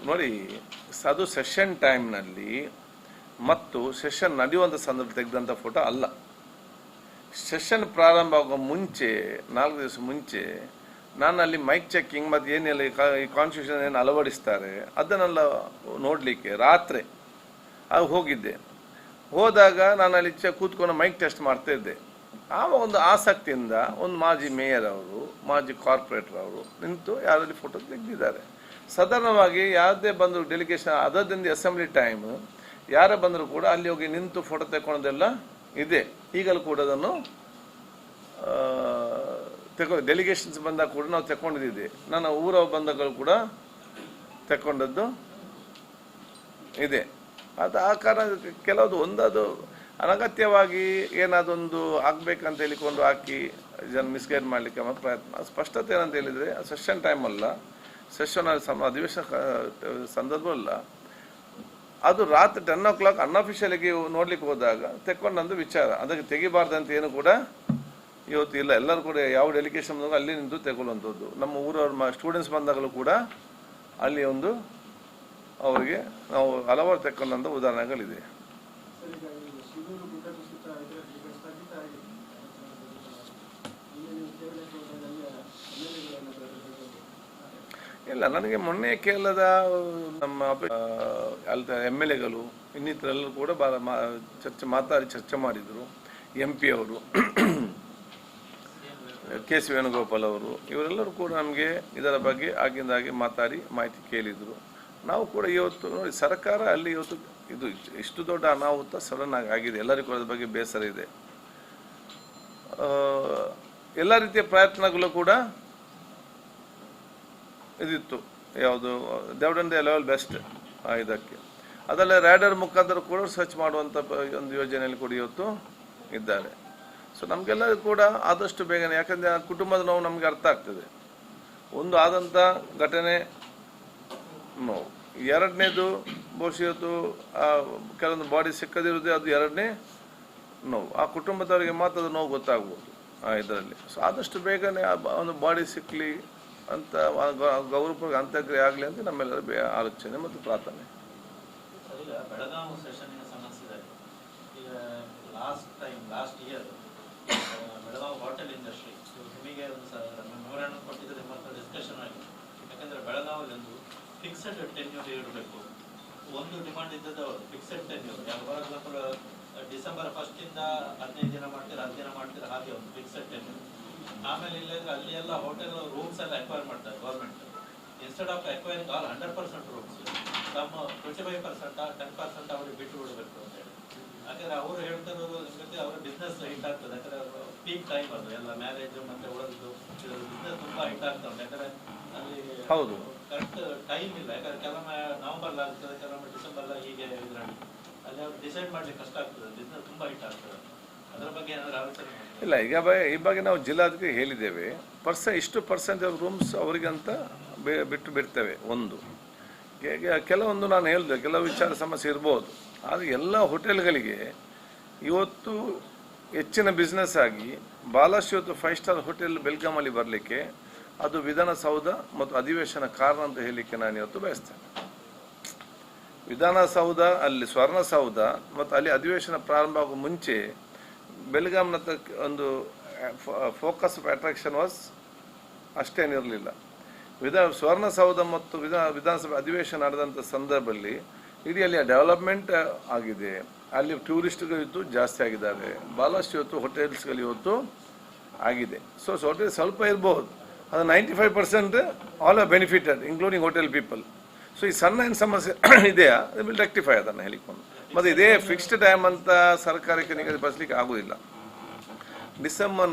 ನೋಡಿ, ಅದು ಸೆಷನ್ ಟೈಮ್ನಲ್ಲಿ ಮತ್ತು ಸೆಷನ್ ನಡೆಯುವಂಥ ಸಂದರ್ಭ ತೆಗೆದಂಥ ಫೋಟೋ ಅಲ್ಲ. ಸೆಷನ್ ಪ್ರಾರಂಭ ಆಗುವ ಮುಂಚೆ 4 ದಿವಸ ಮುಂಚೆ ನಾನು ಅಲ್ಲಿ ಮೈಕ್ ಚೆಕ್ಕಿಂಗ್ ಮತ್ತು ಏನೆಲ್ಲ ಈ ಕಾನ್ಸ್ಟಿಟ್ಯೂಷನ್ ಏನು ಅಳವಡಿಸ್ತಾರೆ ಅದನ್ನೆಲ್ಲ ನೋಡಲಿಕ್ಕೆ ರಾತ್ರಿ ಆಗ ಹೋಗಿದ್ದೆ. ಹೋದಾಗ ನಾನು ಅಲ್ಲಿ ಕೂತ್ಕೊಂಡು ಮೈಕ್ ಟೆಸ್ಟ್ ಮಾಡ್ತಾ ಇದ್ದೆ. ಆವಾಗ ಒಂದು ಆಸಕ್ತಿಯಿಂದ ಒಂದು ಮಾಜಿ ಮೇಯರ್ ಅವರು, ಮಾಜಿ ಕಾರ್ಪೊರೇಟರ್ ಅವರು ನಿಂತು ಯಾರಲ್ಲಿ ಫೋಟೋ ತೆಗೆದಿದ್ದಾರೆ. ಸಾಧಾರಣವಾಗಿ ಯಾವುದೇ ಬಂದರು ಡೆಲಿಗೇಷನ್ ಅದರಿಂದ ಅಸೆಂಬ್ಲಿ ಟೈಮ್ ಯಾರೇ ಬಂದರೂ ಕೂಡ ಅಲ್ಲಿ ಹೋಗಿ ನಿಂತು ಫೋಟೋ ತೆಕ್ಕೊಳ್ಳೋದೆಲ್ಲ ಇದೆ. ಈಗಲೂ ಕೂಡ ಅದನ್ನು ಡೆಲಿಗೇಷನ್ಸ್ ಬಂದಾಗ ಕೂಡ ನಾವು ತಗೊಂಡಿದ್ದೀವಿ. ನನ್ನ ಊರ ಬಂದಾಗಲೂ ಕೂಡ ತಗೊಂಡದ್ದು ಇದೆ. ಅದು ಆ ಕಾರಣ ಕೆಲವುದು ಒಂದದು ಅನಗತ್ಯವಾಗಿ ಏನಾದೊಂದು ಆಗಬೇಕಂತ ಹೇಳಿಕೊಂಡು ಹಾಕಿ ಜನ ಮಿಸ್ಗೈಡ್ ಮಾಡಲಿಕ್ಕೆ ಪ್ರಯತ್ನ. ಸ್ಪಷ್ಟತೆ ಏನಂತ ಹೇಳಿದರೆ ಸೆಷನ್ ಟೈಮ್ ಅಲ್ಲ, ಸೆಷನ್ ಅಧಿವೇಶನ ಸಂದರ್ಭ ಅಲ್ಲ, ಅದು ರಾತ್ರಿ 10 o'clock ಅನ್ಅಫಿಷಿಯಲಿಗೆ ನೋಡ್ಲಿಕ್ಕೆ ಹೋದಾಗ ತೆಕ್ಕೊಂಡಂದು ವಿಚಾರ. ಅದಕ್ಕೆ ತೆಗಿಬಾರ್ದಂತ ಏನು ಕೂಡ ಇವತ್ತು ಇಲ್ಲ. ಎಲ್ಲರೂ ಕೂಡ ಯಾವ ಡೆಲಿಗೇಷನ್ ಬಂದಾಗ ಅಲ್ಲಿ ನಿಂತು ತೆಗೊಳ್ಳುವಂಥದ್ದು. ನಮ್ಮ ಊರವ್ರ ಸ್ಟೂಡೆಂಟ್ಸ್ ಬಂದಾಗಲೂ ಕೂಡ ಅಲ್ಲಿ ಒಂದು ಅವರಿಗೆ ನಾವು ಹಲವಾರು ತೆಕ್ಕೊಂಡಂಥ ಉದಾಹರಣೆಗಳಿದೆ. ಇಲ್ಲ, ನನಗೆ ಮೊನ್ನೆ ಕೇರಳದ ನಮ್ಮ MLAಗಳು ಇನ್ನಿತರೆಲ್ಲರೂ ಕೂಡ ಚರ್ಚೆ ಮಾಡಿದರು. MP ಅವರು, KC ವೇಣುಗೋಪಾಲ್ ಅವರು, ಇವರೆಲ್ಲರೂ ಕೂಡ ನಮಗೆ ಇದರ ಬಗ್ಗೆ ಆಗಿಂದಾಗೆ ಮಾತಾಡಿ ಮಾಹಿತಿ ಕೇಳಿದರು. ನಾವು ಕೂಡ ಇವತ್ತು ನೋಡಿ ಸರ್ಕಾರ ಅಲ್ಲಿ ಇವತ್ತು ಇದು ಇಷ್ಟು ದೊಡ್ಡ ಅನಾಹುತ ಸಡನ್ ಆಗಿದೆ. ಎಲ್ಲರಿಗೂ ಅದ್ರ ಬಗ್ಗೆ ಬೇಸರ ಇದೆ. ಎಲ್ಲ ರೀತಿಯ ಪ್ರಯತ್ನಗಳು ಕೂಡ ಇದಿತ್ತು. ಯಾವುದು ದೇವಡನ್ ದ ಲೆವೆಲ್ ಬೆಸ್ಟ್ ಇದಕ್ಕೆ. ಅದೆಲ್ಲ ರ್ಯಾಡರ್ ಮುಖಾಂತರ ಕೂಡ ಸರ್ಚ್ ಮಾಡುವಂಥ ಒಂದು ಯೋಜನೆಯಲ್ಲಿ ಕೂಡ ಇವತ್ತು ಇದ್ದಾರೆ. ಸೊ ನಮಗೆಲ್ಲರೂ ಕೂಡ ಆದಷ್ಟು ಬೇಗನೆ, ಯಾಕಂದರೆ ಆ ಕುಟುಂಬದ ನೋವು ನಮಗೆ ಅರ್ಥ ಆಗ್ತದೆ. ಒಂದು ಆದಂಥ ಘಟನೆ ನೋವು, ಎರಡನೇದು ಬಹುಶಃ ಇವತ್ತು ಕೆಲವೊಂದು ಬಾಡಿ ಸಿಕ್ಕದಿರೋದೇ ಅದು ಎರಡನೇ ನೋವು. ಆ ಕುಟುಂಬದವರಿಗೆ ಮಾತ್ರ ಅದು ನೋವು ಗೊತ್ತಾಗ್ಬೋದು ಇದರಲ್ಲಿ. ಸೊ ಆದಷ್ಟು ಬೇಗನೆ ಒಂದು ಬಾಡಿ ಸಿಕ್ಕಲಿ ಅಂತ ಗೌರವಪೂರ್ವಕ ಅಂತ್ಯಕ್ರಿಯೆ ಆಗಲಿ ಅಂತ ನಮ್ಮೆಲ್ಲರ ಆಲೋಚನೆ ಮತ್ತು ಪ್ರಾರ್ಥನೆ. ಬೆಳಗಾವಿ ಸೆಷನ್ಗೆ ಸಂಬಂಧಿಸಿದೆ. ಈಗ last year Belagavi hotel industry ನಿಮಗೆ ಒಂದು ಮೆಮೊರಾಂಡಮ್ ಕೊಟ್ಟಿದ್ದು ನಿಮ್ಮ ಹತ್ರ ಡಿಸ್ಕಷನ್ ಆಗಿದೆ. ಯಾಕಂದರೆ ಬೆಳಗಾವಿಯಲ್ಲಿ ಒಂದು ಫಿಕ್ಸೆಡ್ ಟೆನ್ಯೂರ್ ಇರಬೇಕು. ಒಂದು ಡಿಮಾಂಡ್ ಇದ್ದದ್ದು ಅವರು fixed tenure. For example December 1st ಇಂದ 15 ದಿನ ಮಾಡ್ತೀರಾ, 10 ದಿನ ಮಾಡ್ತೀರಾ, ಹಾಗೆ ಒಂದು ಫಿಕ್ಸೆಡ್ ಟೆನ್ಯೂರ್. ಆಮೇಲೆ ಇಲ್ಲದ್ರೆ ಅಲ್ಲಿ ಎಲ್ಲ ಹೋಟೆಲ್ ರೂಮ್ಸ್ ಎಲ್ಲ ಎಕ್ವೈರ್ ಮಾಡ್ತಾರೆ government. Instead of acquiring all 100% rooms, ನಮ್ಮ 25% 10% ಅವ್ರಿಗೆ ಬಿಟ್ಟು ಬಿಡಬೇಕು ಅಂತ ಹೇಳಿ. ಯಾಕಂದ್ರೆ ಅವರು ಹೇಳ್ತಿರೋದು ನಿಮಗೆ ಅವರ ಬಿಸ್ನೆಸ್ ಹಿಟ್ ಆಗ್ತದೆ. ಯಾಕಂದ್ರೆ ಪೀಕ್ ಟೈಮ್ ಅದು ಎಲ್ಲ ಮ್ಯಾರೇಜ್ ಮತ್ತೆ ಉಳಿದು ಬಿಸ್ನೆಸ್ ತುಂಬಾ ಹಿಟ್ ಆಗ್ತಾ ಉಂಟು. ಯಾಕಂದ್ರೆ ಅಲ್ಲಿ ಹೌದು ಕರೆಕ್ಟ್ ಟೈಮ್ ಇಲ್ಲ. ಯಾಕಂದ್ರೆ ಕೆಲವೊಮ್ಮೆ ನವೆಂಬರ್ ಆಗ್ತದೆ, ಕೆಲವೊಮ್ಮೆ ಡಿಸೆಂಬರ್ ಹೀಗೆ ಇದರಲ್ಲಿ ಅಲ್ಲಿ ಅವ್ರು ಡಿಸೈಡ್ ಮಾಡ್ಲಿಕ್ಕೆ ಕಷ್ಟ ಆಗ್ತದೆ. ಬಿಸ್ನೆಸ್ ತುಂಬಾ ಹಿಟ್ ಆಗ್ತದೆ. ಅದರ ಬಗ್ಗೆ ಏನಾದ್ರು ಆಲೋಚನೆ ಇಲ್ಲ. ಈಗ ಈ ಬಗ್ಗೆ ನಾವು ಜಿಲ್ಲಾಧಿಕಾರಿ ಹೇಳಿದ್ದೇವೆ, ಇಷ್ಟು ಪರ್ಸೆಂಟ್ ರೂಮ್ಸ್ ಅವರಿಗಂತ ಬಿಟ್ಟು ಬಿಡ್ತೇವೆ. ಒಂದು ಕೆಲವೊಂದು ನಾನು ಹೇಳಿದೆ, ಕೆಲವು ವಿಚಾರ ಸಮಸ್ಯೆ ಇರ್ಬೋದು. ಆದರೆ ಎಲ್ಲ ಹೋಟೆಲ್ಗಳಿಗೆ ಇವತ್ತು ಹೆಚ್ಚಿನ ಬಿಸ್ನೆಸ್ ಆಗಿ ಭಾಳಷ್ಟು ಇವತ್ತು 5 ಸ್ಟಾರ್ ಹೋಟೆಲ್ ಬೆಲ್ಗಾಮಲ್ಲಿ ಬರಲಿಕ್ಕೆ ಅದು ವಿಧಾನಸೌಧ ಮತ್ತು ಅಧಿವೇಶನ ಕಾರಣ ಅಂತ ಹೇಳಲಿಕ್ಕೆ ನಾನು ಇವತ್ತು ಬಯಸ್ತೇನೆ. ವಿಧಾನಸೌಧ, ಅಲ್ಲಿ ಸ್ವರ್ಣಸೌಧ ಮತ್ತು ಅಲ್ಲಿ ಅಧಿವೇಶನ ಪ್ರಾರಂಭ ಆಗುವ ಮುಂಚೆ ಬೆಲ್ಗಾಮ್ನ ಒಂದು ಫೋಕಸ್ ಆಫ್ ಅಟ್ರಾಕ್ಷನ್ ವಾಸ್ ಅಷ್ಟೇನಿರಲಿಲ್ಲ. ಸ್ವರ್ಣಸೌಧ ಮತ್ತು ವಿಧಾನಸಭೆ ಅಧಿವೇಶನ ನಡೆದಂಥ ಸಂದರ್ಭದಲ್ಲಿ ಇಡೀ ಅಲ್ಲಿ ಡೆವಲಪ್ಮೆಂಟ್ ಆಗಿದೆ. ಅಲ್ಲಿ ಟೂರಿಸ್ಟ್ಗಳು ಇವತ್ತು ಜಾಸ್ತಿ ಆಗಿದ್ದಾರೆ. ಭಾಳಷ್ಟು ಇವತ್ತು ಹೋಟೆಲ್ಸ್ಗಳು ಇವತ್ತು ಆಗಿದೆ. ಸೊ ಹೋಟೆಲ್ ಸ್ವಲ್ಪ ಇರ್ಬೋದು, ಅದು 95% all are benefited including hotel people. So ಈ ಸಣ್ಣ ಏನು ಸಮಸ್ಯೆ ಇದೆಯಾ ಅದು ವಿಲ್ ರೆಕ್ಟಿಫೈ ಅದನ್ನು ಹೇಳಿಕೊಂಡು. ಮತ್ತು ಇದೇ ಫಿಕ್ಸ್ಡ್ ಟೈಮ್ ಅಂತ ಸರ್ಕಾರಕ್ಕೆ ನಿಗದಿಪಡಿಸಲಿಕ್ಕೆ ಆಗೋದಿಲ್ಲ.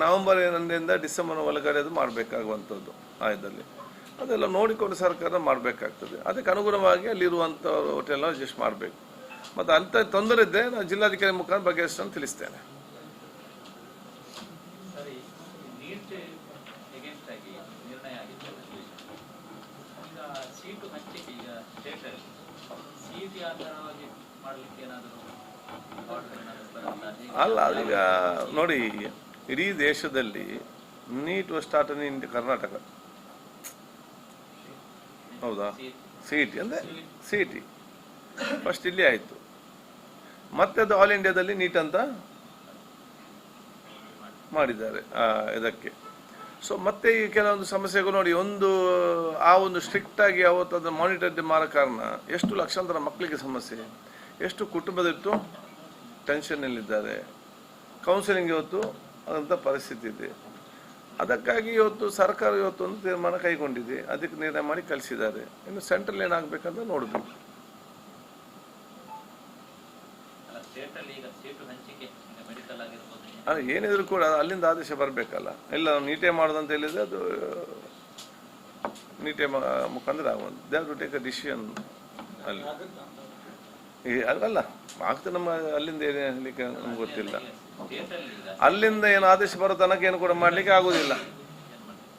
ನವೆಂಬರ್ 1ರಿಂದ ಡಿಸೆಂಬರ್ ಒಳಗಡೆ ಅದು ಮಾಡಬೇಕಾಗುವಂಥದ್ದು ಇದರಲ್ಲಿ ಅದೆಲ್ಲ ನೋಡಿಕೊಂಡು ಸರ್ಕಾರ ಮಾಡಬೇಕಾಗ್ತದೆ. ಅದಕ್ಕೆ ಅನುಗುಣವಾಗಿ ಅಲ್ಲಿರುವಂಥ ಹೋಟೆಲ್ನ ಅಡ್ಜಸ್ಟ್ ಮಾಡಬೇಕು. ಮತ್ತು ಅಂಥ ತೊಂದರೆ ಇದ್ದರೆ ನಾನು ಜಿಲ್ಲಾಧಿಕಾರಿ ಮುಖಾಂತರ ಬಗೆಹರಿಸಲು ತಿಳಿಸ್ತೇನೆ. ಅಲ್ಲ, ಅದೀಗ ನೋಡಿ, ಇಡೀ ದೇಶದಲ್ಲಿ ನೀಟ್ ಸ್ಟಾರ್ಟ್ ಇನ್ ಕರ್ನಾಟಕ, ಹೌದಾ? CET ಅಂದರೆ CET ಫಸ್ಟ್ ಇಲ್ಲಿ ಆಯಿತು. ಮತ್ತೆ ಅದು ಆಲ್ ಇಂಡಿಯಾದಲ್ಲಿ ನೀಟ್ ಅಂತ ಮಾಡಿದ್ದಾರೆ ಇದಕ್ಕೆ. ಸೊ ಮತ್ತೆ ಈ ಕೆಲವೊಂದು ಸಮಸ್ಯೆಗಳು ನೋಡಿ, ಆ ಒಂದು ಸ್ಟ್ರಿಕ್ಟಾಗಿ ಅವತ್ತು ಅದನ್ನು ಮಾನಿಟರ್ ಮಾಡೋ ಕಾರಣ ಎಷ್ಟು ಲಕ್ಷಾಂತರ ಮಕ್ಕಳಿಗೆ ಸಮಸ್ಯೆ, ಎಷ್ಟು ಕುಟುಂಬದಿತ್ತು ಟೆನ್ಷನ್ನಲ್ಲಿದ್ದಾರೆ, ಕೌನ್ಸಿಲಿಂಗ್ ಇವತ್ತು ಅದಂಥ ಪರಿಸ್ಥಿತಿ ಇದೆ. ಅದಕ್ಕಾಗಿ ಇವತ್ತು ಸರ್ಕಾರ ಇವತ್ತು ಒಂದು ತೀರ್ಮಾನ ಕೈಗೊಂಡಿದೆ, ಅದಕ್ಕೆ ನಿರ್ಣಯ ಮಾಡಿ ಕಳಿಸಿದ್ದಾರೆ. ಇನ್ನು ಸೆಂಟ್ರಲ್ ಏನಾಗಬೇಕಂತ ನೋಡಬೇಕು. ಏನಿದ್ರು ಕೂಡ ಅಲ್ಲಿಂದ ಆದೇಶ ಬರಬೇಕಲ್ಲ, ಎಲ್ಲ ನೀಟೇ ಮಾಡೋದಂತ ಹೇಳಿದ್ರೆ ಅದು ನೀಟೇ ಮುಖಾಂತರ ಆಗುವಂತ they have to take a decision. ಅಲ್ಲಿ ಅಲ್ಲ ಆಗ್ತದೆ, ನಮ್ಮ ಅಲ್ಲಿಂದ ಏನು ಹೇಳಲಿಕ್ಕೆ ನಮ್ಗೆ ಗೊತ್ತಿಲ್ಲ. ಅಲ್ಲಿಂದ ಏನು ಆದೇಶ ಬರೋ ತನಕ ಏನು ಕೂಡ ಮಾಡಲಿಕ್ಕೆ ಆಗೋದಿಲ್ಲ.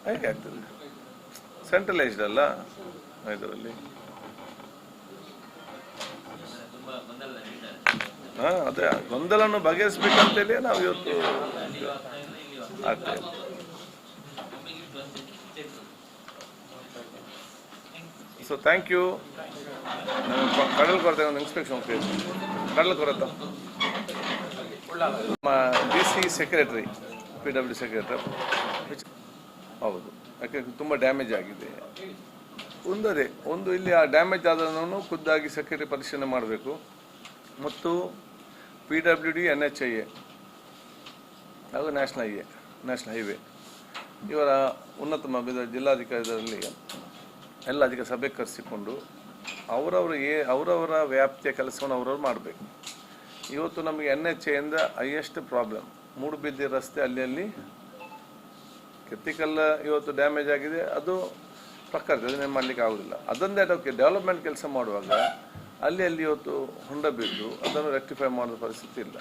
ಹೇಗೆ ಆಗ್ತದೆ, ಸೆಂಟ್ರಲೈಸ್ಡ್ ಅಲ್ಲ ಇದರಲ್ಲಿ. ಅದೇ ಗೊಂದಲನ್ನು ಬಗೆಹರಿಸ್ಬೇಕಂತೇಳಿ ನಾವು ಇವತ್ತು ಆಗ್ತೇವೆ. So thank you. ಕಡಲ್ ಕೊರತೆ ಒಂದು ಇನ್ಸ್ಪೆಕ್ಷನ್ ಹೋಗ್ತೀವಿ. ಕಡಲ್ ಕೊರತ ನಮ್ಮ DC ಸೆಕ್ರೆಟರಿ, PW ಸೆಕ್ರೆಟರಿ. ಹೌದು, ಯಾಕೆ ತುಂಬ ಡ್ಯಾಮೇಜ್ ಆಗಿದೆ. ಒಂದು ಇಲ್ಲಿ ಆ ಡ್ಯಾಮೇಜ್ ಆದನ್ನು ಖುದ್ದಾಗಿ ಸೆಕ್ರೆಟರಿ ಪರಿಶೀಲನೆ ಮಾಡಬೇಕು. ಮತ್ತು PWD, NHIA ಹಾಗೂ ನ್ಯಾಷನಲ್ ಹೈವೇ ಇವರ ಉನ್ನತ ಮಟ್ಟದ ಜಿಲ್ಲಾಧಿಕಾರಿಗಳಲ್ಲಿ ಎಲ್ಲ ಅದಕ್ಕೆ ಸಭೆ ಕರೆಸಿಕೊಂಡು ಅವರವರ ವ್ಯಾಪ್ತಿಯ ಕೆಲಸವನ್ನು ಅವರವ್ರು ಮಾಡಬೇಕು. ಇವತ್ತು ನಮಗೆ NHAಯಿಂದ ಹೈಯೆಸ್ಟ್ ಪ್ರಾಬ್ಲಮ್ ಮೂಡುಬಿದ್ದೆ ರಸ್ತೆ, ಅಲ್ಲಿ ಕೆತ್ತಿಕಲ್ಲ ಇವತ್ತು ಡ್ಯಾಮೇಜ್ ಆಗಿದೆ. ಅದು ಪ್ರಕೃತಿ, ಅದನ್ನೇನು ಮಾಡಲಿಕ್ಕೆ ಆಗೋದಿಲ್ಲ. ಅದೊಂದೇ ಅದಕ್ಕೆ ಡೆವಲಪ್ಮೆಂಟ್ ಕೆಲಸ ಮಾಡುವಾಗ ಅಲ್ಲಿ ಇವತ್ತು ಹೊಂಡ ಬಿದ್ದು ಅದನ್ನು ರೆಕ್ಟಿಫೈ ಮಾಡೋ ಪರಿಸ್ಥಿತಿ ಇಲ್ಲ.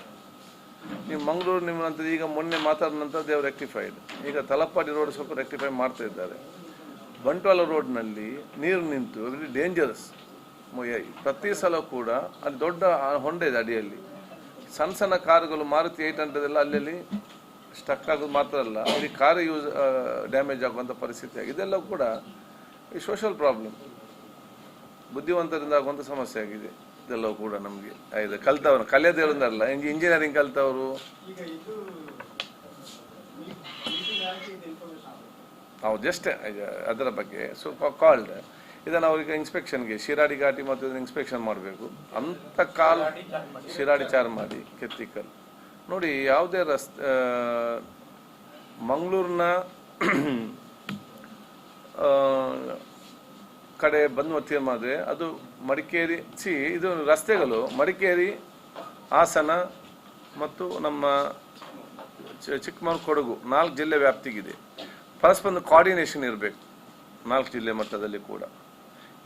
ನೀವು ಮಂಗಳೂರು ನಿಮ್ಮಂತ ಈಗ ಮೊನ್ನೆ ಮಾತಾಡಿದ ನಂತರ ದೇವರು ರೆಕ್ಟಿಫೈಡ್. ಈಗ ತಲಪಾಡಿ ರೋಡ್ ಸ್ವಲ್ಪ ರೆಕ್ಟಿಫೈ ಮಾಡ್ತಾ ಇದ್ದಾರೆ. ಬಂಟ್ವಾಳ ರೋಡ್ನಲ್ಲಿ ನೀರು ನಿಂತು ವೆರಿ ಡೇಂಜರಸ್. ಪ್ರತಿ ಸಲ ಕೂಡ ಅಲ್ಲಿ ದೊಡ್ಡ ಹೊಂಡ ಇದೆ ಅಡಿಯಲ್ಲಿ. ಸಣ್ಣ ಕಾರುಗಳು ಮಾರುತಿ 800 ಎಲ್ಲ ಅಲ್ಲಿ ಸ್ಟಕ್ ಆಗೋದು ಮಾತ್ರ ಅಲ್ಲ, ಅಲ್ಲಿ ಕಾರ್ ಡ್ಯಾಮೇಜ್ ಆಗುವಂಥ ಪರಿಸ್ಥಿತಿ ಆಗಿದೆ. ಇದೆಲ್ಲ ಕೂಡ ಈ ಸೋಷಿಯಲ್ ಪ್ರಾಬ್ಲಮ್, ಬುದ್ಧಿವಂತರಿಂದ ಆಗುವಂಥ ಸಮಸ್ಯೆ ಆಗಿದೆ. ಇದೆಲ್ಲವೂ ಕೂಡ ನಮಗೆ ಇದು ಕಲಿತವರು, ಕಲಿಯದೇವರಿಂದಲ್ಲ, ಇಂಜಿನಿಯರಿಂಗ್ ಕಲಿತವರು. ನಾವು ಜಸ್ಟ್ ಅದರ ಬಗ್ಗೆ ಸ್ವಲ್ಪ ಕಾಲ್ಡ್ ಇದನ್ನು ಅವ್ರಿಗೆ ಇನ್ಸ್ಪೆಕ್ಷನ್ಗೆ ಶಿರಾಡಿ ಘಾಟಿ ಮತ್ತು ಇದನ್ನು ಇನ್ಸ್ಪೆಕ್ಷನ್ ಮಾಡಬೇಕು ಅಂತ ಶಿರಾಡಿ ಚಾರ್ಮಾಡಿ ಕೆತ್ತಿಕಲ್ ನೋಡಿ. ಯಾವುದೇ ಮಂಗಳೂರಿನ ಕಡೆ ಬಂದು ತೀರ್ಮಾನ ಅದು ಮಡಿಕೇರಿ ಇದು ರಸ್ತೆಗಳು ಮಡಿಕೇರಿ, ಹಾಸನ ಮತ್ತು ನಮ್ಮ ಚಿಕ್ಕಮಗಳೂರು, ಕೊಡಗು 4 ಜಿಲ್ಲೆ ವ್ಯಾಪ್ತಿಗಿದೆ. ಪರಸ್ಪರ ಕೋಆರ್ಡಿನೇಷನ್ ಇರಬೇಕು 4 ಜಿಲ್ಲೆ ಮಟ್ಟದಲ್ಲಿ ಕೂಡ.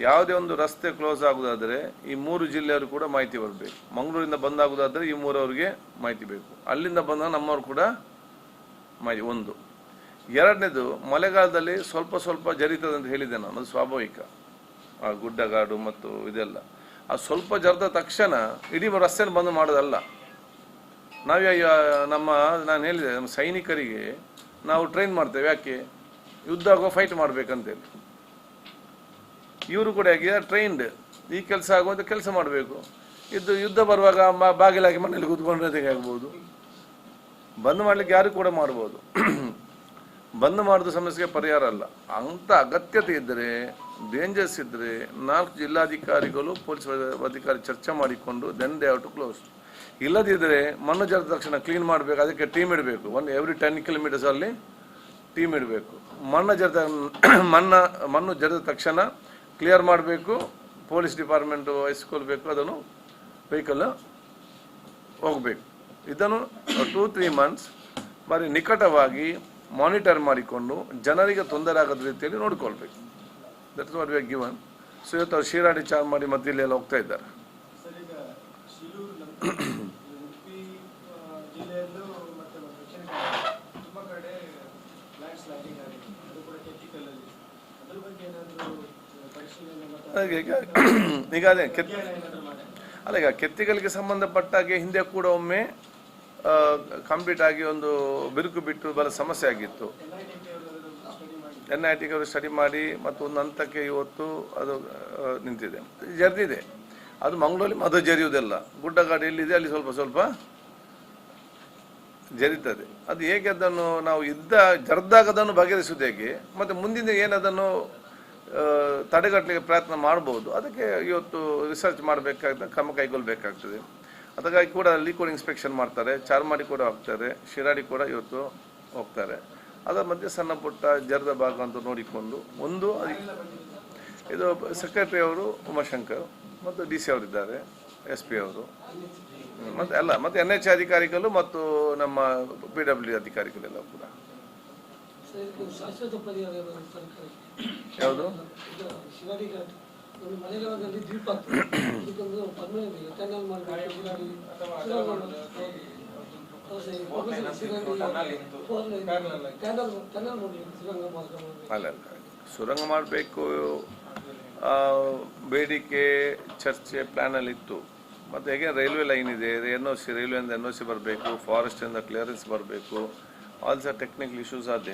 ಯಾವುದೇ ಒಂದು ರಸ್ತೆ ಕ್ಲೋಸ್ ಆಗುವುದಾದರೆ ಈ 3 ಜಿಲ್ಲೆಯವರು ಕೂಡ ಮಾಹಿತಿ ಬರಬೇಕು. ಮಂಗಳೂರಿಂದ ಬಂದಾಗುವುದಾದರೆ ಈ 3 ಅವರಿಗೆ ಮಾಹಿತಿ ಬೇಕು. ಅಲ್ಲಿಂದ ಬಂದಾಗ ನಮ್ಮವ್ರು ಕೂಡ ಮಾಹಿತಿ. ಒಂದು ಎರಡನೇದು, ಮಳೆಗಾಲದಲ್ಲಿ ಸ್ವಲ್ಪ ಜರಿತದೆ ಅಂತ ಹೇಳಿದೆ ನಾನು, ಅದು ಸ್ವಾಭಾವಿಕ. ಆ ಗುಡ್ಡಗಾಡು ಮತ್ತು ಇದೆಲ್ಲ ಅದು ಸ್ವಲ್ಪ ಜರದ ತಕ್ಷಣ ಇಡೀ ರಸ್ತೆಯನ್ನು ಬಂದ್ ಮಾಡೋದಲ್ಲ. ನಾನು ಹೇಳಿದೆ, ನಮ್ಮ ಸೈನಿಕರಿಗೆ ನಾವು ಟ್ರೈನ್ ಮಾಡ್ತೇವೆ. ಯಾಕೆ? ಯುದ್ಧ ಆಗುವ ಫೈಟ್ ಮಾಡ್ಬೇಕಂತೇಳಿ. ಇವರು ಕೂಡ ಟ್ರೈನ್ಡ್ ಈ ಕೆಲಸ ಆಗುವಂಥ ಕೆಲಸ ಮಾಡಬೇಕು. ಯುದ್ಧ ಬರುವಾಗ ಬಾಗಿಲಾಗಿ ಮನೇಲಿ ಕೂತ್ಕೊಂಡ್ರೆ ಆಗ್ಬೋದು. ಬಂದ್ ಮಾಡ್ಲಿಕ್ಕೆ ಯಾರು ಕೂಡ ಮಾಡ್ಬೋದು. ಬಂದ್ ಮಾಡೋದು ಸಮಸ್ಯೆಗೆ ಪರಿಹಾರ ಅಲ್ಲ. ಅಂತ ಅಗತ್ಯತೆ ಇದ್ದರೆ, ಡೇಂಜರ್ಸ್ ಇದ್ದರೆ 4 ಜಿಲ್ಲಾಧಿಕಾರಿಗಳು ಪೊಲೀಸ್ ಅಧಿಕಾರಿ ಚರ್ಚೆ ಮಾಡಿಕೊಂಡು then they have to close. ಇಲ್ಲದಿದ್ದರೆ ಮಣ್ಣು ಜರದ ತಕ್ಷಣ ಕ್ಲೀನ್ ಮಾಡಬೇಕು. ಅದಕ್ಕೆ ಟೀಮ್ ಇಡಬೇಕು. ಎವ್ರಿ 10 ಕಿಲೋಮೀಟರ್ಸ್ ಅಲ್ಲಿ ಟೀಮ್ ಇಡಬೇಕು. ಮಣ್ಣು ಜರದ ತಕ್ಷಣ ಕ್ಲಿಯರ್ ಮಾಡಬೇಕು. ಪೊಲೀಸ್ ಡಿಪಾರ್ಟ್ಮೆಂಟ್ ವಹಿಸ್ಕೊಳ್ಬೇಕು. ಅದನ್ನು ವೆಹಿಕಲ್ ಹೋಗಬೇಕು. ಇದನ್ನು 2-3 ಮಂತ್ಸ್ ಬಾರಿ ನಿಕಟವಾಗಿ ಮಾನಿಟರ್ ಮಾಡಿಕೊಂಡು ಜನರಿಗೆ ತೊಂದರೆ ಆಗದ ರೀತಿಯಲ್ಲಿ ನೋಡಿಕೊಳ್ಬೇಕು. That is what we are given. So ಇವತ್ತು ಅವ್ರು ಶಿರಾಡಿ ಚಾರ್ಮಾಡಿ ಮತ್ತು ಇಲ್ಲೆಲ್ಲ ಹೋಗ್ತಾ ಇದ್ದಾರೆ. ಈಗ ಅದೇ ಈಗ ಕೆತ್ತಿಗಳಿಗೆ ಸಂಬಂಧಪಟ್ಟಾಗೆ ಹಿಂದೆ ಕೂಡ ಒಮ್ಮೆ ಕಂಪ್ಲೀಟ್ ಆಗಿ ಒಂದು ಬಿರುಕು ಬಿಟ್ಟು ಬಹಳ ಸಮಸ್ಯೆ ಆಗಿತ್ತು. NIT ಅವರು ಸ್ಟಡಿ ಮಾಡಿ ಮತ್ತು ಒಂದು ಹಂತಕ್ಕೆ ಇವತ್ತು ಅದು ನಿಂತಿದೆ, ಜರಿದಿದೆ. ಅದು ಮಂಗಳೂರಲ್ಲಿ ಅದು ಜರಿಯುವುದಿಲ್ಲ. ಗುಡ್ಡಗಾಡು ಎಲ್ಲಿದೆ ಅಲ್ಲಿ ಸ್ವಲ್ಪ ಜರಿತದೆ. ಅದು ಹೇಗೆ ಅದನ್ನು ನಾವು ಜರ್ದಾಗ ಅದನ್ನು ಬಗೆಹರಿಸುವುದು ಹೇಗೆ, ಮತ್ತು ಮುಂದಿನ ಏನದನ್ನು ತಡೆಗಟ್ಟಲಿಕ್ಕೆ ಪ್ರಯತ್ನ ಮಾಡ್ಬೋದು, ಅದಕ್ಕೆ ಇವತ್ತು ರಿಸರ್ಚ್ ಮಾಡಬೇಕಾಗ್ತದೆ, ಕ್ರಮ ಕೈಗೊಳ್ಳಬೇಕಾಗ್ತದೆ. ಅದಕ್ಕಾಗಿ ಕೂಡ ಲೀಕೋಡ್ ಇನ್ಸ್ಪೆಕ್ಷನ್ ಮಾಡ್ತಾರೆ, ಚಾರ್ಮಾಡಿ ಕೂಡ ಹೋಗ್ತಾರೆ, ಶಿರಾಡಿ ಕೂಡ ಇವತ್ತು ಹೋಗ್ತಾರೆ. ಅದರ ಮಧ್ಯೆ ಸಣ್ಣ ಪುಟ್ಟ ಜರದ ಭಾಗ ಅಂತ ನೋಡಿಕೊಂಡು ಇದು ಸೆಕ್ರೆಟರಿ ಅವರು ಉಮಾಶಂಕರ್ ಮತ್ತು DC ಅವರಿದ್ದಾರೆ, SP ಅವರು ಮತ್ತು NH ಅಧಿಕಾರಿಗಳು ಮತ್ತು ನಮ್ಮ PW ಅಧಿಕಾರಿಗಳೆಲ್ಲ ಕೂಡ. ಯಾವುದು ಅಲ್ಲ ಸುರಂಗ ಮಾಡಬೇಕು ಬೇಡಿಕೆ ಚರ್ಚೆ ಪ್ಲ್ಯಾನಲ್ಲಿತ್ತು. ಮತ್ತು ಹೇಗೆ ರೈಲ್ವೆ ಲೈನ್ ಇದೆ, NOC ರೈಲ್ವೆಯಿಂದ NOC ಬರಬೇಕು, ಫಾರೆಸ್ಟಿಂದ ಕ್ಲಿಯರೆನ್ಸ್ ಬರಬೇಕು, ಆಲ್ಸೋ ಟೆಕ್ನಿಕಲ್ ಇಶ್ಯೂಸ್ ಆದ.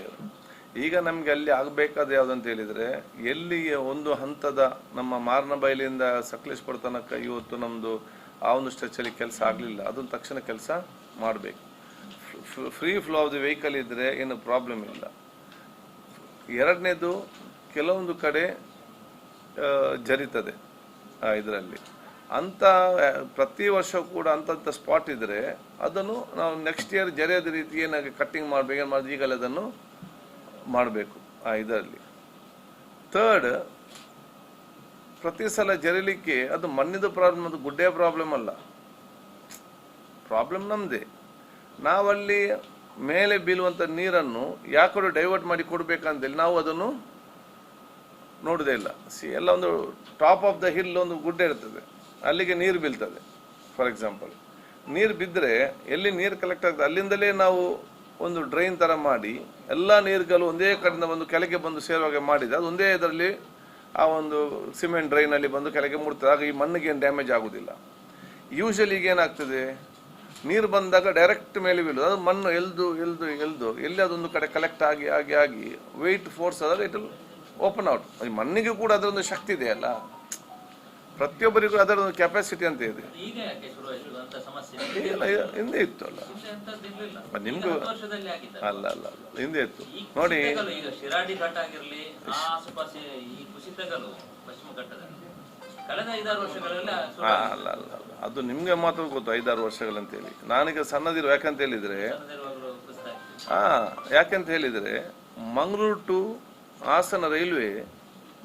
ಈಗ ನಮಗೆ ಅಲ್ಲಿ ಆಗಬೇಕಾದ ಯಾವುದಂತ ಹೇಳಿದರೆ, ಎಲ್ಲಿ ಒಂದು ಹಂತದ ನಮ್ಮ ಮಾರನಬೈಲಿಂದ ಸಕಲೇಶ್ಪುರ ತನಕ ಇವತ್ತು ನಮ್ಮದು ಆ ಒಂದು ಸ್ಟ್ರೆಚಲ್ಲಿ ಕೆಲಸ ಆಗಲಿಲ್ಲ, ಅದನ್ನು ತಕ್ಷಣ ಕೆಲಸ ಮಾಡಬೇಕು. Free flow of the vehicle ಇದ್ದರೆ ಏನು ಪ್ರಾಬ್ಲಮ್ ಇಲ್ಲ. ಎರಡನೇದು, ಕೆಲವೊಂದು ಕಡೆ ಜರಿತದೆ ಇದರಲ್ಲಿ ಅಂತ ಪ್ರತಿ ವರ್ಷ ಕೂಡ ಅಂಥ ಸ್ಪಾಟ್ ಇದ್ದರೆ ಅದನ್ನು ನಾವು ನೆಕ್ಸ್ಟ್ ಇಯರ್ ಜರಿಯದ ರೀತಿ ಏನಾಗಿ ಕಟ್ಟಿಂಗ್ ಮಾಡಬೇಕು, ಏನು ಮಾಡಿದ್ರೆ ಈಗಲೇ ಅದನ್ನು ಮಾಡಬೇಕು ಇದರಲ್ಲಿ. ಥರ್ಡ್, ಪ್ರತಿ ಸಲ ಜರಿಲಿಕ್ಕೆ ಅದು ಮಣ್ಣಿದು ಪ್ರಾಬ್ಲಮ್, ಅದು ಗುಡ್ಡೆಯ ಪ್ರಾಬ್ಲಮ್ ಅಲ್ಲ, ಪ್ರಾಬ್ಲಮ್ ನಮ್ಮದೇ. ನಾವಲ್ಲಿ ಮೇಲೆ ಬೀಳುವಂಥ ನೀರನ್ನು ಯಾಕಡೆ ಡೈವರ್ಟ್ ಮಾಡಿ ಕೊಡಬೇಕಂತೇಳಿ ನಾವು ಅದನ್ನು ನೋಡೋದೇ ಇಲ್ಲ. ಎಲ್ಲ ಒಂದು ಟಾಪ್ ಆಫ್ ದ ಹಿಲ್ ಒಂದು ಗುಡ್ಡೆ ಇರ್ತದೆ, ಅಲ್ಲಿಗೆ ನೀರು ಬೀಳ್ತದೆ. ಫಾರ್ ಎಕ್ಸಾಂಪಲ್, ನೀರು ಬಿದ್ದರೆ ಎಲ್ಲಿ ನೀರು ಕಲೆಕ್ಟ್ ಆಗ್ತದೆ ಅಲ್ಲಿಂದಲೇ ನಾವು ಒಂದು ಡ್ರೈನ್ ಥರ ಮಾಡಿ ಎಲ್ಲ ನೀರುಗಳು ಒಂದೇ ಕಡೆಯಿಂದ ಬಂದು ಕೆಳಗೆ ಬಂದು ಸೇರುವಾಗೆ ಮಾಡಿದೆ, ಅದು ಒಂದೇ ಇದರಲ್ಲಿ ಆ ಒಂದು ಸಿಮೆಂಟ್ ಡ್ರೈನಲ್ಲಿ ಬಂದು ಕೆಳಗೆ ಮುಡ್ತದೆ. ಆಗ ಈ ಮಣ್ಣಿಗೆ ಏನು ಡ್ಯಾಮೇಜ್ ಆಗೋದಿಲ್ಲ. ಯೂಶಲಿ ಈಗ ಏನಾಗ್ತದೆ, ನೀರು ಬಂದಾಗ ಡೈರೆಕ್ಟ್ ಮೇಲೆ ಬೀಳೋದು, ಅದು ಮಣ್ಣು ಎಲ್ದು ಎಲ್ಲಿ ಅದೊಂದು ಕಡೆ ಕಲೆಕ್ಟ್ ಆಗಿ ಆಗಿ ಆಗಿ ವೆಯ್ಟ್ ಫೋರ್ಸ್ ಆದಾಗ ಇಟ್ ವಿಲ್ ಓಪನ್ ಔಟ್. ಮಣ್ಣಿಗೂ ಕೂಡ ಅದರೊಂದು ಶಕ್ತಿ ಇದೆ ಅಲ್ಲ, ಪ್ರತಿಯೊಬ್ಬರಿಗೂ ಅದರೊಂದು ಕೆಪಾಸಿಟಿ ಅಂತ ಇದೆ. ಹಿಂದೆ ಇತ್ತು ಅಲ್ಲ, ನಿಮ್ಗೂ ಅಲ್ಲ ಅಲ್ಲ ಹಿಂದೆ ಇತ್ತು ನೋಡಿ. ಶಿರಾಡಿ ಘಾಟ್ ಆಗಿರಲಿ, ಆಸುಪಾಸಿ ಈ ಕುಸಿತಗಳು ಪಶ್ಚಿಮ ಘಟ್ಟದಲ್ಲಿ ಕಳೆದ 5-6 ವರ್ಷಗಳಲ್ಲಿ ಅಲ್ಲ ಅಲ್ಲ ಅದು ನಿಮ್ಗೆ ಮಾತ್ರ ಗೊತ್ತು 5-6 ವರ್ಷಗಳಂತೇಳಿ. ನಾನೀಗ ಸಣ್ಣದಿರುವ ಯಾಕಂತ ಹೇಳಿದ್ರೆ ಯಾಕಂತ ಹೇಳಿದ್ರೆ ಮಂಗಳೂರು ಟು ಹಾಸನ ರೈಲ್ವೆ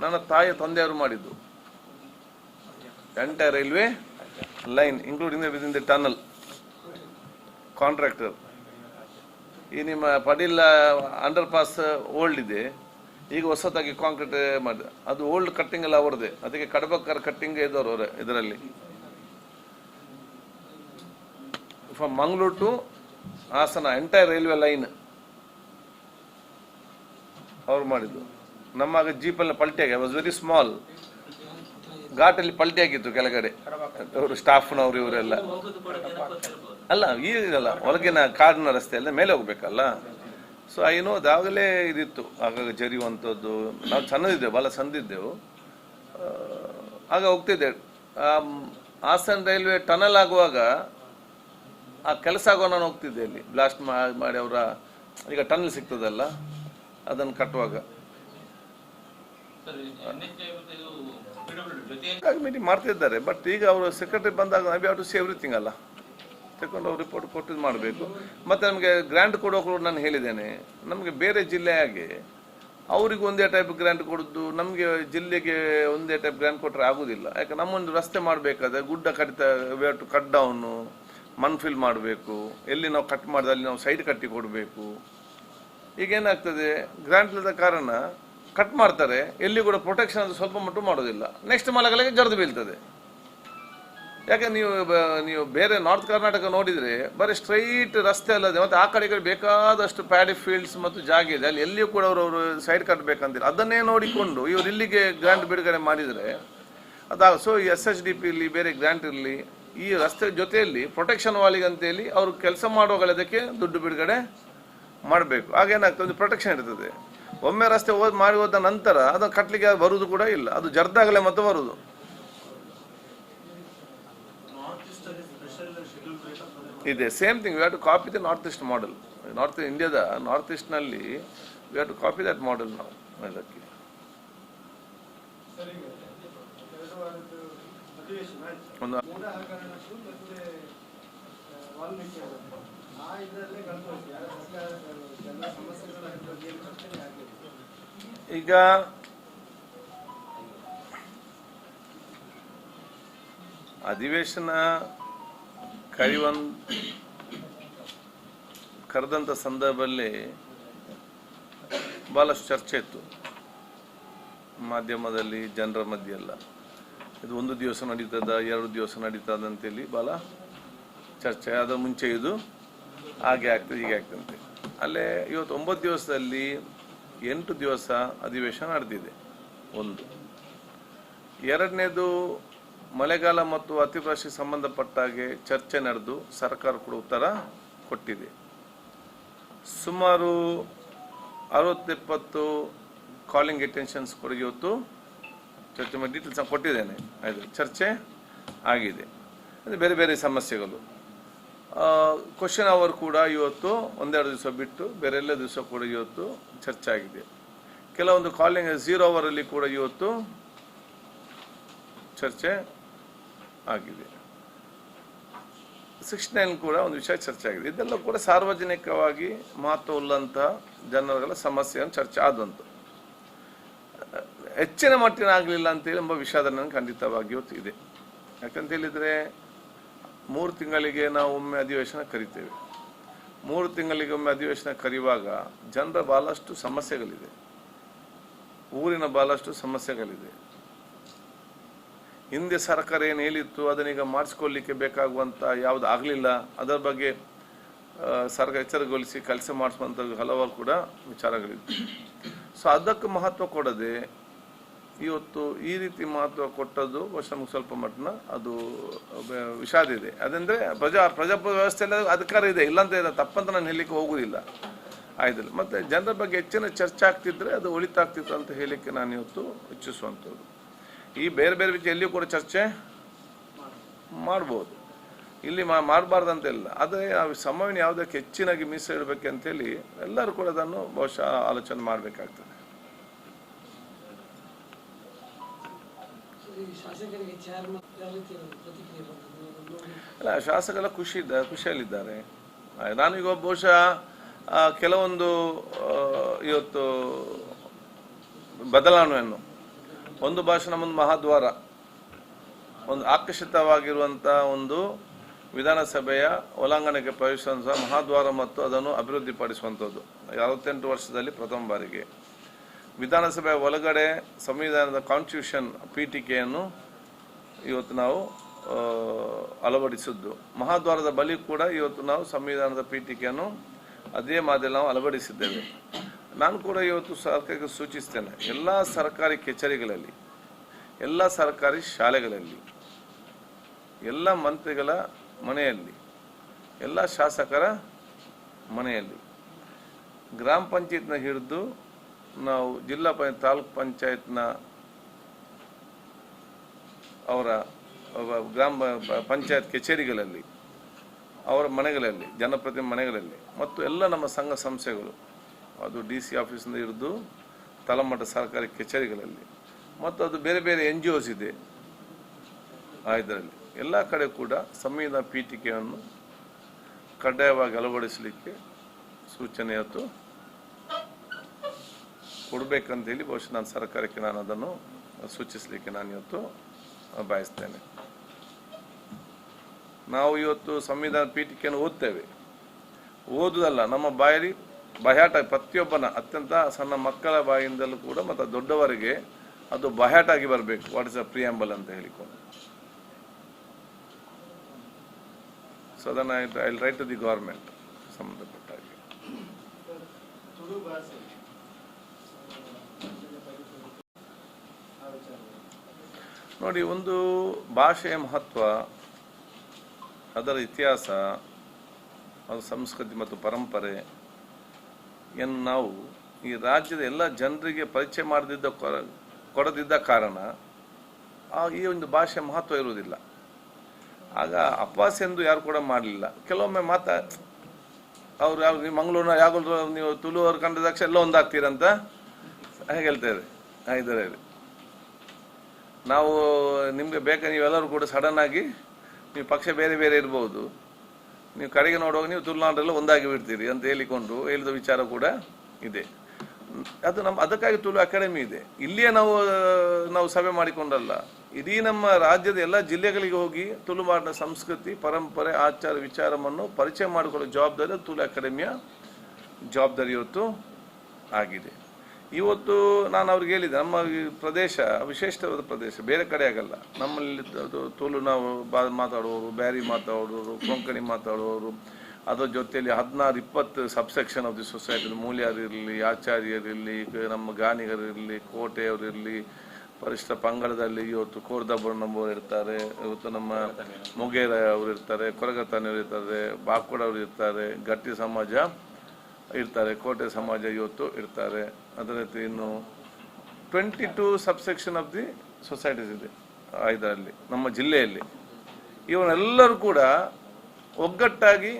ನನ್ನ ತಾಯಿಯ ತಂದೆಯವರು ಮಾಡಿದ್ದು. Entire railway line including within the tunnel contractor. ಈ ನಿಮ್ಮ ಪಡೀಲ್ ಅಂಡರ್ ಪಾಸ್ ಓಲ್ಡ್ ಇದೆ, ಈಗ ಹೊಸದಾಗಿ ಕಾಂಕ್ರೀಟ್ ಮಾಡಿದೆ, ಅದು ಓಲ್ಡ್ ಕಟ್ಟಿಂಗ್ ಎಲ್ಲ ಅವರದೇ. ಅದಕ್ಕೆ ಕಡಬಕ್ಕರ್ ಕಟ್ಟಿಂಗ್ ಇದ್ದವರು ಅವರೇ. ಇದರಲ್ಲಿ from Mangaluru to Hassan entire railway line ಅವ್ರು ಮಾಡಿದ್ದು. ನಮ್ಮಾಗ ಜೀಪಲ್ಲಿ ಪಲ್ಟಿ ಆಗಿ ವಾಸ್ ವೆರಿ ಸ್ಮಾಲ್, ಘಾಟಲ್ಲಿ ಪಲ್ಟಿ ಆಗಿತ್ತು ಕೆಳಗಡೆ. ಅವರು ಸ್ಟಾಫ್ನವರು ಇವರೆಲ್ಲ ಅಲ್ಲ, ಈಗಲ್ಲ ಒಳಗಿನ ಕಾಡಿನ ರಸ್ತೆ ಎಲ್ಲ ಮೇಲೆ ಹೋಗ್ಬೇಕಲ್ಲ. ಸೊ ಏನೋ ಅದಾಗಲೇ ಇದಿತ್ತು, ಆಗಾಗ ಜರಿಯುವಂಥದ್ದು. ನಾವು ಸಣ್ಣದಿದ್ದೆವು, ಭಾಳ ಸಣ್ಣದಿದ್ದೆವು, ಆಗ ಹೋಗ್ತಿದ್ದೆ. ಹಾಸನ ರೈಲ್ವೆ ಟನಲ್ ಆಗುವಾಗ ಆ ಕೆಲಸ ಆಗುವ ನಾನು ಹೋಗ್ತಿದ್ದೆ ಅಲ್ಲಿ. ಬ್ಲಾಸ್ಟ್ ಮಾಡಿ ಅವರ ಈಗ ಟನಲ್ ಸಿಗ್ತದಲ್ಲ ಅದನ್ನು ಕಟ್ಟುವಾಗ ಮೀಟಿಂಗ್ ಮಾಡ್ತಿದ್ದಾರೆ. ಬಟ್ ಈಗ ಅವರು ಸೆಕ್ರೆಟರಿ ಬಂದಾಗ ನಾವು ಹ್ಯಾವ್ ಟು ಸಿ ಎವ್ರಿಥಿಂಗ್ ಅಲ್ಲ, ತಗೊಂಡು ಅವ್ರು ರಿಪೋರ್ಟ್ ಕೊಟ್ಟಿದ್ದು ಮಾಡಬೇಕು. ಮತ್ತು ನಮಗೆ ಗ್ರ್ಯಾಂಟ್ ಕೊಡೋಕೆ ನಾನು ಹೇಳಿದ್ದೇನೆ, ನಮಗೆ ಬೇರೆ ಜಿಲ್ಲೆಯಾಗೆ ಅವ್ರಿಗೆ ಒಂದೇ ಟೈಪ್ ಗ್ರ್ಯಾಂಟ್ ಕೊಡೋದು, ನಮಗೆ ಜಿಲ್ಲೆಗೆ ಒಂದೇ ಟೈಪ್ ಗ್ರ್ಯಾಂಟ್ ಕೊಟ್ಟರೆ ಆಗೋದಿಲ್ಲ. ಯಾಕೆ ನಮ್ಮೊಂದು ರಸ್ತೆ ಮಾಡಬೇಕಾದ್ರೆ ಗುಡ್ಡ ಕಡಿತ ಟು ಕಟ್ ಡೌನು, ಮಣ್ಣು ಫಿಲ್ ಮಾಡಬೇಕು, ಎಲ್ಲಿ ನಾವು ಕಟ್ ಮಾಡಿದ್ರೆ ಅಲ್ಲಿ ನಾವು ಸೈಡ್ ಕಟ್ಟಿ ಕೊಡಬೇಕು. ಈಗೇನಾಗ್ತದೆ, ಗ್ರ್ಯಾಂಟ್ ಇಲ್ಲದ ಕಾರಣ ಕಟ್ ಮಾಡ್ತಾರೆ, ಎಲ್ಲಿ ಕೂಡ ಪ್ರೊಟೆಕ್ಷನ್ ಅದು ಸ್ವಲ್ಪ ಮಟ್ಟು ಮಾಡೋದಿಲ್ಲ, ನೆಕ್ಸ್ಟ್ ಮಳೆಗಳಿಗೆ ಜರಿದು ಬೀಳ್ತದೆ. ಯಾಕೆ ನೀವು ಬೇರೆ ನಾರ್ತ್ ಕರ್ನಾಟಕ ನೋಡಿದರೆ ಬರೀ ಸ್ಟ್ರೈಟ್ ರಸ್ತೆ ಅಲ್ಲದೆ, ಮತ್ತು ಆ ಕಡೆ ಬೇಕಾದಷ್ಟು ಪ್ಯಾಡಿ ಫೀಲ್ಡ್ಸ್ ಮತ್ತು ಜಾಗ ಇದೆ, ಅಲ್ಲಿ ಎಲ್ಲಿಯೂ ಕೂಡ ಅವರು ಸೈಡ್ ಕಟ್ಟಬೇಕಂತಿಲ್ಲ. ಅದನ್ನೇ ನೋಡಿಕೊಂಡು ಇವರು ಇಲ್ಲಿಗೆ ಗ್ರ್ಯಾಂಟ್ ಬಿಡುಗಡೆ ಮಾಡಿದರೆ ಅದಾಗ ಸೊ SHDP ಇರಲಿ ಬೇರೆ ಗ್ರ್ಯಾಂಟ್ ಇರಲಿ, ಈ ರಸ್ತೆ ಜೊತೆಯಲ್ಲಿ ಪ್ರೊಟೆಕ್ಷನ್ ವಾಲಿಗೆ ಅಂತೇಳಿ ಅವರು ಕೆಲಸ ಮಾಡುವಾಗಲದಕ್ಕೆ ದುಡ್ಡು ಬಿಡುಗಡೆ ಮಾಡಬೇಕು. ಆಗೇನಾಗ್ತದೆ, ಒಂದು ಪ್ರೊಟೆಕ್ಷನ್ ಇರ್ತದೆ. ಒಮ್ಮೆ ರಸ್ತೆ ಮಾಡಿ ಹೋದ ನಂತರ ಅದನ್ನು ಕಟ್ಟಲಿಕ್ಕೆ ಬರುವುದು ಕೂಡ ಇಲ್ಲ, ಅದು ಜರ್ದಾಗಲೇ ಮತ್ತೆ ಬರುವುದು. ಇದೆ same thing we have to copy the north east model. North ಇಂಡಿಯಾದ ನಾರ್ತ್ ಈಸ್ಟ್ನಲ್ಲಿ we have to copy that model ನಾವು ಅದಕ್ಕೆ. ಒಂದು ಈಗ ಅಧಿವೇಶನ ಕರೆದಂಥ ಸಂದರ್ಭದಲ್ಲಿ ಭಾಳಷ್ಟು ಚರ್ಚೆ ಇತ್ತು ಮಾಧ್ಯಮದಲ್ಲಿ, ಜನರ ಮಧ್ಯೆ ಎಲ್ಲ. ಇದು 1 ದಿವಸ ನಡೀತದ, 2 ದಿವಸ ನಡೀತದ ಅಂತೇಳಿ ಭಾಳ ಚರ್ಚೆ. ಅದರ ಮುಂಚೆ ಇದು ಹಾಗೆ ಆಗ್ತದೆ, ಹೀಗೆ ಆಗ್ತಂತೆ. ಅಲ್ಲೇ ಇವತ್ತು 9 ದಿವಸದಲ್ಲಿ 8 ದಿವಸ ಅಧಿವೇಶನ ನಡೆದಿದೆ. 1. 2ನೇದು ಮಳೆಗಾಲ ಮತ್ತು ಅತಿವೃಷ್ಟಿಗೆ ಸಂಬಂಧಪಟ್ಟಾಗೆ ಚರ್ಚೆ ನಡೆದು ಸರ್ಕಾರ ಕೂಡ ಉತ್ತರ ಕೊಟ್ಟಿದೆ. ಸುಮಾರು 60-70 ಕಾಲಿಂಗ್ ಅಟೆನ್ಷನ್ಸ್ ಕೂಡ ಇವತ್ತು ಚರ್ಚೆ ಮಾಡಿ ಡೀಟೇಲ್ಸ್ ಕೊಟ್ಟಿದ್ದೇನೆ. ಅದು ಚರ್ಚೆ ಆಗಿದೆ. ಅದು ಬೇರೆ ಬೇರೆ ಸಮಸ್ಯೆಗಳು. ಕ್ವಶನ್ ಅವರ್ ಕೂಡ ಇವತ್ತು 1-2 ದಿವಸ ಬಿಟ್ಟು ಬೇರೆ ಎಲ್ಲ ದಿವಸ ಕೂಡ ಇವತ್ತು ಚರ್ಚೆ ಆಗಿದೆ. ಕೆಲವೊಂದು ಕಾಲಿಂಗ್ 0 ಅವರಲ್ಲಿ ಕೂಡ ಇವತ್ತು ಚರ್ಚೆ ಆಗಿದೆ. 69 ಕೂಡ ಒಂದು ವಿಷಯ ಚರ್ಚೆ ಆಗಿದೆ. ಇದೆಲ್ಲ ಕೂಡ ಸಾರ್ವಜನಿಕವಾಗಿ ಮಹತ್ವವುಳ್ಳಂತಹ ಜನರುಗಳ ಸಮಸ್ಯೆಯನ್ನು ಚರ್ಚೆ ಆದಂತು. ಹೆಚ್ಚಿನ ಮಟ್ಟಿನ ಆಗಲಿಲ್ಲ ಅಂತೇಳಿ ಎಂಬ ವಿಷಾದ ನನಗೆ ಖಂಡಿತವಾಗಿಯೂ ಇದೆ. ಯಾಕಂತ ಹೇಳಿದರೆ 3 ತಿಂಗಳಿಗೆ ನಾವು ಒಮ್ಮೆ ಅಧಿವೇಶನ ಕರಿತೇವೆ. 3 ತಿಂಗಳಿಗೆ ಒಮ್ಮೆ ಅಧಿವೇಶನ ಕರೆಯುವಾಗ ಜನರ ಭಾಳಷ್ಟು ಸಮಸ್ಯೆಗಳಿದೆ, ಊರಿನ ಭಾಳಷ್ಟು ಸಮಸ್ಯೆಗಳಿದೆ. ಹಿಂದೆ ಸರ್ಕಾರ ಏನು ಹೇಳಿತ್ತು ಅದನ್ನೀಗ ಮಾಡಿಸ್ಕೊಳ್ಳಿಕ್ಕೆ ಬೇಕಾಗುವಂಥ ಯಾವುದು ಆಗಲಿಲ್ಲ, ಅದರ ಬಗ್ಗೆ ಸರ್ಕಾರ ಎಚ್ಚರಗೊಳಿಸಿ ಕೆಲಸ ಮಾಡಿಸುವಂಥ ಹಲವಾರು ಕೂಡ ವಿಚಾರಗಳಿದೆ. ಸೊ ಅದಕ್ಕೆ ಮಹತ್ವ ಕೊಡದೆ ಇವತ್ತು ಈ ರೀತಿ ಮಹತ್ವ ಕೊಟ್ಟದ್ದು ನಮಗೆ ಸ್ವಲ್ಪ ಮಟ್ಟಿನ ಅದು ವಿಷಾದ ಇದೆ. ಅದಂದರೆ ಪ್ರಜಾಪ್ರಭುತ್ವ ವ್ಯವಸ್ಥೆಯಲ್ಲಿ ಅಧಿಕಾರ ಇದೆ, ಇಲ್ಲಾಂತ ತಪ್ಪಂತ ನಾನು ಹೇಳಲಿಕ್ಕೆ ಹೋಗುವುದಿಲ್ಲ ಆಯ್ತಲ್ಲ. ಮತ್ತು ಜನರ ಬಗ್ಗೆ ಹೆಚ್ಚಿನ ಚರ್ಚೆ ಆಗ್ತಿದ್ರೆ ಅದು ಒಳಿತಾಗ್ತಿತ್ತು ಅಂತ ಹೇಳಲಿಕ್ಕೆ ನಾನು ಇವತ್ತು ಇಚ್ಛಿಸುವಂಥದ್ದು. ಈ ಬೇರೆ ಬೇರೆ ವಿಷಯ ಎಲ್ಲಿಯೂ ಕೂಡ ಚರ್ಚೆ ಮಾಡ್ಬೋದು, ಇಲ್ಲಿ ಮಾಡಬಾರ್ದಂತ ಇಲ್ಲ. ಆದರೆ ಆ ಸಮಯವನ್ನು ಯಾವುದಕ್ಕೆ ಹೆಚ್ಚಿನಾಗಿ ಮೀಸಲಿಡಬೇಕಂತೇಳಿ ಎಲ್ಲರೂ ಕೂಡ ಅದನ್ನು ಬಹುಶಃ ಆಲೋಚನೆ ಮಾಡಬೇಕಾಗ್ತದೆ. ಅಲ್ಲ, ಶಾಸಕರೆಲ್ಲ ಖುಷಿಯಲ್ಲಿದ್ದಾರೆ. ನಾನೀಗ ಬಹುಶಃ ಕೆಲವೊಂದು ಇವತ್ತು ಬದಲಾವಣೆಯನ್ನು, ಒಂದು ಭಾಷೆ ನಮ್ಮೊಂದು ಮಹಾದ್ವಾರ, ಒಂದು ಆಕರ್ಷಿತವಾಗಿರುವಂಥ ಒಂದು ವಿಧಾನಸಭೆಯ ಒಳಾಂಗಣಕ್ಕೆ ಪ್ರವೇಶಿಸುವಂಥ ಮಹಾದ್ವಾರ ಮತ್ತು ಅದನ್ನು ಅಭಿವೃದ್ಧಿಪಡಿಸುವಂಥದ್ದು 68 ವರ್ಷದಲ್ಲಿ ಪ್ರಥಮ ಬಾರಿಗೆ ವಿಧಾನಸಭೆಯ ಒಳಗಡೆ ಸಂವಿಧಾನದ ಕಾನ್ಸ್ಟಿಟ್ಯೂಷನ್ ಪೀಠಿಕೆಯನ್ನು ಇವತ್ತು ನಾವು ಅಳವಡಿಸಿದ್ದು. ಮಹಾದ್ವಾರದ ಬಳಿ ಕೂಡ ಇವತ್ತು ನಾವು ಸಂವಿಧಾನದ ಪೀಠಿಕೆಯನ್ನು ಅದೇ ಮಾದರಿ ನಾವು ಅಳವಡಿಸಿದ್ದೇವೆ. ನಾನು ಕೂಡ ಇವತ್ತು ಸರ್ಕಾರಕ್ಕೆ ಸೂಚಿಸ್ತೇನೆ, ಎಲ್ಲ ಸರ್ಕಾರಿ ಕಚೇರಿಗಳಲ್ಲಿ, ಎಲ್ಲ ಸರ್ಕಾರಿ ಶಾಲೆಗಳಲ್ಲಿ, ಎಲ್ಲ ಮಂತ್ರಿಗಳ ಮನೆಯಲ್ಲಿ, ಎಲ್ಲ ಶಾಸಕರ ಮನೆಯಲ್ಲಿ, ಗ್ರಾಮ ಪಂಚಾಯತ್ನ ಹಿಡಿದು ನಾವು ಜಿಲ್ಲಾ ತಾಲೂಕ್ ಪಂಚಾಯತ್ನ ಅವರ ಗ್ರಾಮ ಪಂಚಾಯತ್ ಕಚೇರಿಗಳಲ್ಲಿ, ಅವರ ಮನೆಗಳಲ್ಲಿ, ಜನಪ್ರತಿನಿಧಿ ಮನೆಗಳಲ್ಲಿ, ಮತ್ತು ಎಲ್ಲ ನಮ್ಮ ಸಂಘ ಸಂಸ್ಥೆಗಳು, ಅದು DC ಆಫೀಸಿಂದ ಹಿಡಿದು ತಳಮಟ್ಟ ಸರ್ಕಾರಿ ಕಚೇರಿಗಳಲ್ಲಿ, ಮತ್ತು ಅದು ಬೇರೆ ಬೇರೆ NGOs ಇದೆ ಇದರಲ್ಲಿ, ಎಲ್ಲ ಕಡೆ ಕೂಡ ಸಂವಿಧಾನ ಪೀಠಿಕೆಯನ್ನು ಕಡ್ಡಾಯವಾಗಿ ಅಳವಡಿಸಲಿಕ್ಕೆ ಸೂಚನೆ ಇವತ್ತು ಕೊಡಬೇಕಂತೇಳಿ ಬಹುಶಃ ನಾನು ಸರ್ಕಾರಕ್ಕೆ ನಾನು ಅದನ್ನು ಸೂಚಿಸಲಿಕ್ಕೆ ನಾನು ಇವತ್ತು ಬಯಸ್ತೇನೆ. ನಾವು ಇವತ್ತು ಸಂವಿಧಾನ ಪೀಠಿಕೆಯನ್ನು ಓದ್ತೇವೆ, ಓದುವುದಲ್ಲ, ನಮ್ಮ ಬಾಯಲ್ಲಿ ಬಾಹ್ಯಾಟ, ಪ್ರತಿಯೊಬ್ಬನ ಅತ್ಯಂತ ಸಣ್ಣ ಮಕ್ಕಳ ಬಾಯಿಂದಲೂ ಕೂಡ ಮತ್ತು ದೊಡ್ಡವರಿಗೆ ಅದು ಬಾಹ್ಯಾಟಾಗಿ ಬರಬೇಕು. ವಾಟ್ ಇಸ್ ಅ ಪ್ರಿಯಾಂಬಲ್ ಅಂತ ಹೇಳಿಕೊಂಡು. ಸೊ ಅದನ್ನು I will write to the government ಸಂಬಂಧಪಟ್ಟ ಹಾಗೆ. ನೋಡಿ, ಒಂದು ಭಾಷೆಯ ಮಹತ್ವ, ಅದರ ಇತಿಹಾಸ, ಅದರ ಸಂಸ್ಕೃತಿ ಮತ್ತು ಪರಂಪರೆ ಏನು ನಾವು ಈ ರಾಜ್ಯದ ಎಲ್ಲ ಜನರಿಗೆ ಪರಿಚಯ ಕೊಡದಿದ್ದ ಕಾರಣ ಈ ಒಂದು ಭಾಷೆಯ ಮಹತ್ವ ಇರುವುದಿಲ್ಲ. ಆಗ ಅಪವಾಸ ಎಂದು ಯಾರು ಕೂಡ ಮಾಡಲಿಲ್ಲ. ಕೆಲವೊಮ್ಮೆ ಅವ್ರು ಯಾವ ನೀವು ಮಂಗಳೂರಿನ ಯಾವಾಗಲೂ ನೀವು ತುಳುವರು ಕಂಡ ತಕ್ಷಣ ಎಲ್ಲ ಒಂದಾಗ್ತೀರಂತ ಹೇಗೆ ಹೇಳ್ತೇವೆ. ಇದರ ನಾವು ನಿಮಗೆ ಬೇಕಾ ನೀವೆಲ್ಲರೂ ಕೂಡ ಸಡನ್ ಆಗಿ ನೀವು ಪಕ್ಷ ಬೇರೆ ಬೇರೆ ಇರ್ಬೋದು, ನೀವು ಕಡೆಗೆ ನೋಡುವಾಗ ನೀವು ತುಳುನಾಡರೆಲ್ಲ ಒಂದಾಗಿ ಬಿಡ್ತೀರಿ ಅಂತ ಹೇಳಿದ ವಿಚಾರ ಕೂಡ ಇದೆ. ಅದು ಅದಕ್ಕಾಗಿ ತುಳು ಅಕಾಡೆಮಿ ಇದೆ. ಇಲ್ಲಿಯೇ ನಾವು ಸಭೆ ಮಾಡಿಕೊಂಡಲ್ಲ, ಇಡೀ ನಮ್ಮ ರಾಜ್ಯದ ಎಲ್ಲ ಜಿಲ್ಲೆಗಳಿಗೆ ಹೋಗಿ ತುಳುನಾಡಿನ ಸಂಸ್ಕೃತಿ, ಪರಂಪರೆ, ಆಚಾರ ವಿಚಾರವನ್ನು ಪರಿಚಯ ಮಾಡಿಕೊಳ್ಳೋ ಜವಾಬ್ದಾರಿ ತುಳು ಅಕಾಡೆಮಿಯ ಜವಾಬ್ದಾರಿ ಇವತ್ತು ಆಗಿದೆ. ಇವತ್ತು ನಾನು ಅವ್ರಿಗೆ ಹೇಳಿದೆ, ನಮ್ಮ ಈ ಪ್ರದೇಶ ವಿಶೇಷವಾದ ಪ್ರದೇಶ, ಬೇರೆ ಕಡೆ ಆಗಲ್ಲ. ನಮ್ಮಲ್ಲಿ ತುಳು ನಾವು ಮಾತಾಡುವವರು, ಬ್ಯಾರಿ ಮಾತಾಡುವವರು, ಕೊಂಕಣಿ ಮಾತಾಡುವವರು, ಅದರ ಜೊತೆಯಲ್ಲಿ 16-20 ಸಬ್ಸೆಕ್ಷನ್ ಆಫ್ ದಿ ಸೊಸೈಟಿ, ಮೂಲ್ಯರಿರಲಿ, ಆಚಾರ್ಯರಿರಲಿ, ನಮ್ಮ ಗಾನಿಗರಿರಲಿ, ಕೋಟೆಯವರಿರಲಿ, ಪರಿಷ್ಠ ಪಂಗಡದಲ್ಲಿ ಇವತ್ತು ಕೋರ್ದಬ್ಬಣ್ಣವರು ಇರ್ತಾರೆ, ಇವತ್ತು ನಮ್ಮ ಮೊಗೇರ ಅವರು ಇರ್ತಾರೆ, ಕೊರಗತಾನಿಯವರು ಇರ್ತಾರೆ, ಬಾಕುಡವರು ಇರ್ತಾರೆ, ಗಟ್ಟಿ ಸಮಾಜ ಇರ್ತಾರೆ, ಕೋಟೆ ಸಮಾಜ ಇವತ್ತು ಇರ್ತಾರೆ. ಅದೇ ರೀತಿ ಇನ್ನು 22 ಸಬ್ಸೆಕ್ಷನ್ ಆಫ್ ದಿ ಸೊಸೈಟೀಸ್ ಇದೆ ಇದರಲ್ಲಿ ನಮ್ಮ ಜಿಲ್ಲೆಯಲ್ಲಿ. ಇವನ್ನೆಲ್ಲರೂ ಕೂಡ ಒಗ್ಗಟ್ಟಾಗಿ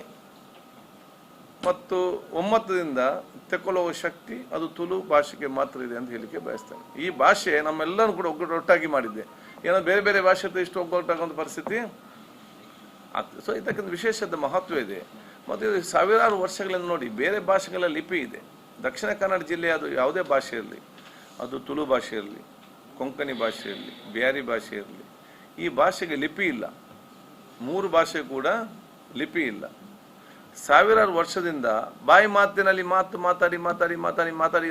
ಮತ್ತು ಒಮ್ಮತದಿಂದ ತೆಕ್ಕೊಳ್ಳುವ ಶಕ್ತಿ ಅದು ತುಳು ಭಾಷೆಗೆ ಮಾತ್ರ ಇದೆ ಅಂತ ಹೇಳಿಕೆ ಬಯಸ್ತೇನೆ. ಈ ಭಾಷೆ ನಮ್ಮೆಲ್ಲರೂ ಕೂಡ ಒಟ್ಟಾಗಿ ಮಾಡಿದ್ದೆ. ಏನೋ ಬೇರೆ ಬೇರೆ ಭಾಷೆ ಇಷ್ಟು ಒಗ್ಗಟ್ಟಾಗುವಂಥ ಪರಿಸ್ಥಿತಿ ಆಗ್ತದೆ. ಸೊ ಇದಕ್ಕೊಂದು ವಿಶೇಷದ ಮಹತ್ವ ಇದೆ. ಮತ್ತು ಇದು ಸಾವಿರಾರು ವರ್ಷಗಳಿಂದ ನೋಡಿ, ಬೇರೆ ಭಾಷೆಗಳ ಲಿಪಿ ಇದೆ. ದಕ್ಷಿಣ ಕನ್ನಡ ಜಿಲ್ಲೆ ಅದು ಯಾವುದೇ ಭಾಷೆ ಇರಲಿ, ಅದು ತುಳು ಭಾಷೆ ಇರಲಿ, ಕೊಂಕಣಿ ಭಾಷೆ ಇರಲಿ, ಬ್ಯಾರಿ ಭಾಷೆ ಇರಲಿ, ಈ ಭಾಷೆಗೆ ಲಿಪಿ ಇಲ್ಲ. 3 ಭಾಷೆ ಕೂಡ ಲಿಪಿ ಇಲ್ಲ. ಸಾವಿರಾರು ವರ್ಷದಿಂದ ಬಾಯಿ ಮಾತಿನಲ್ಲಿ ಮಾತಾಡಿ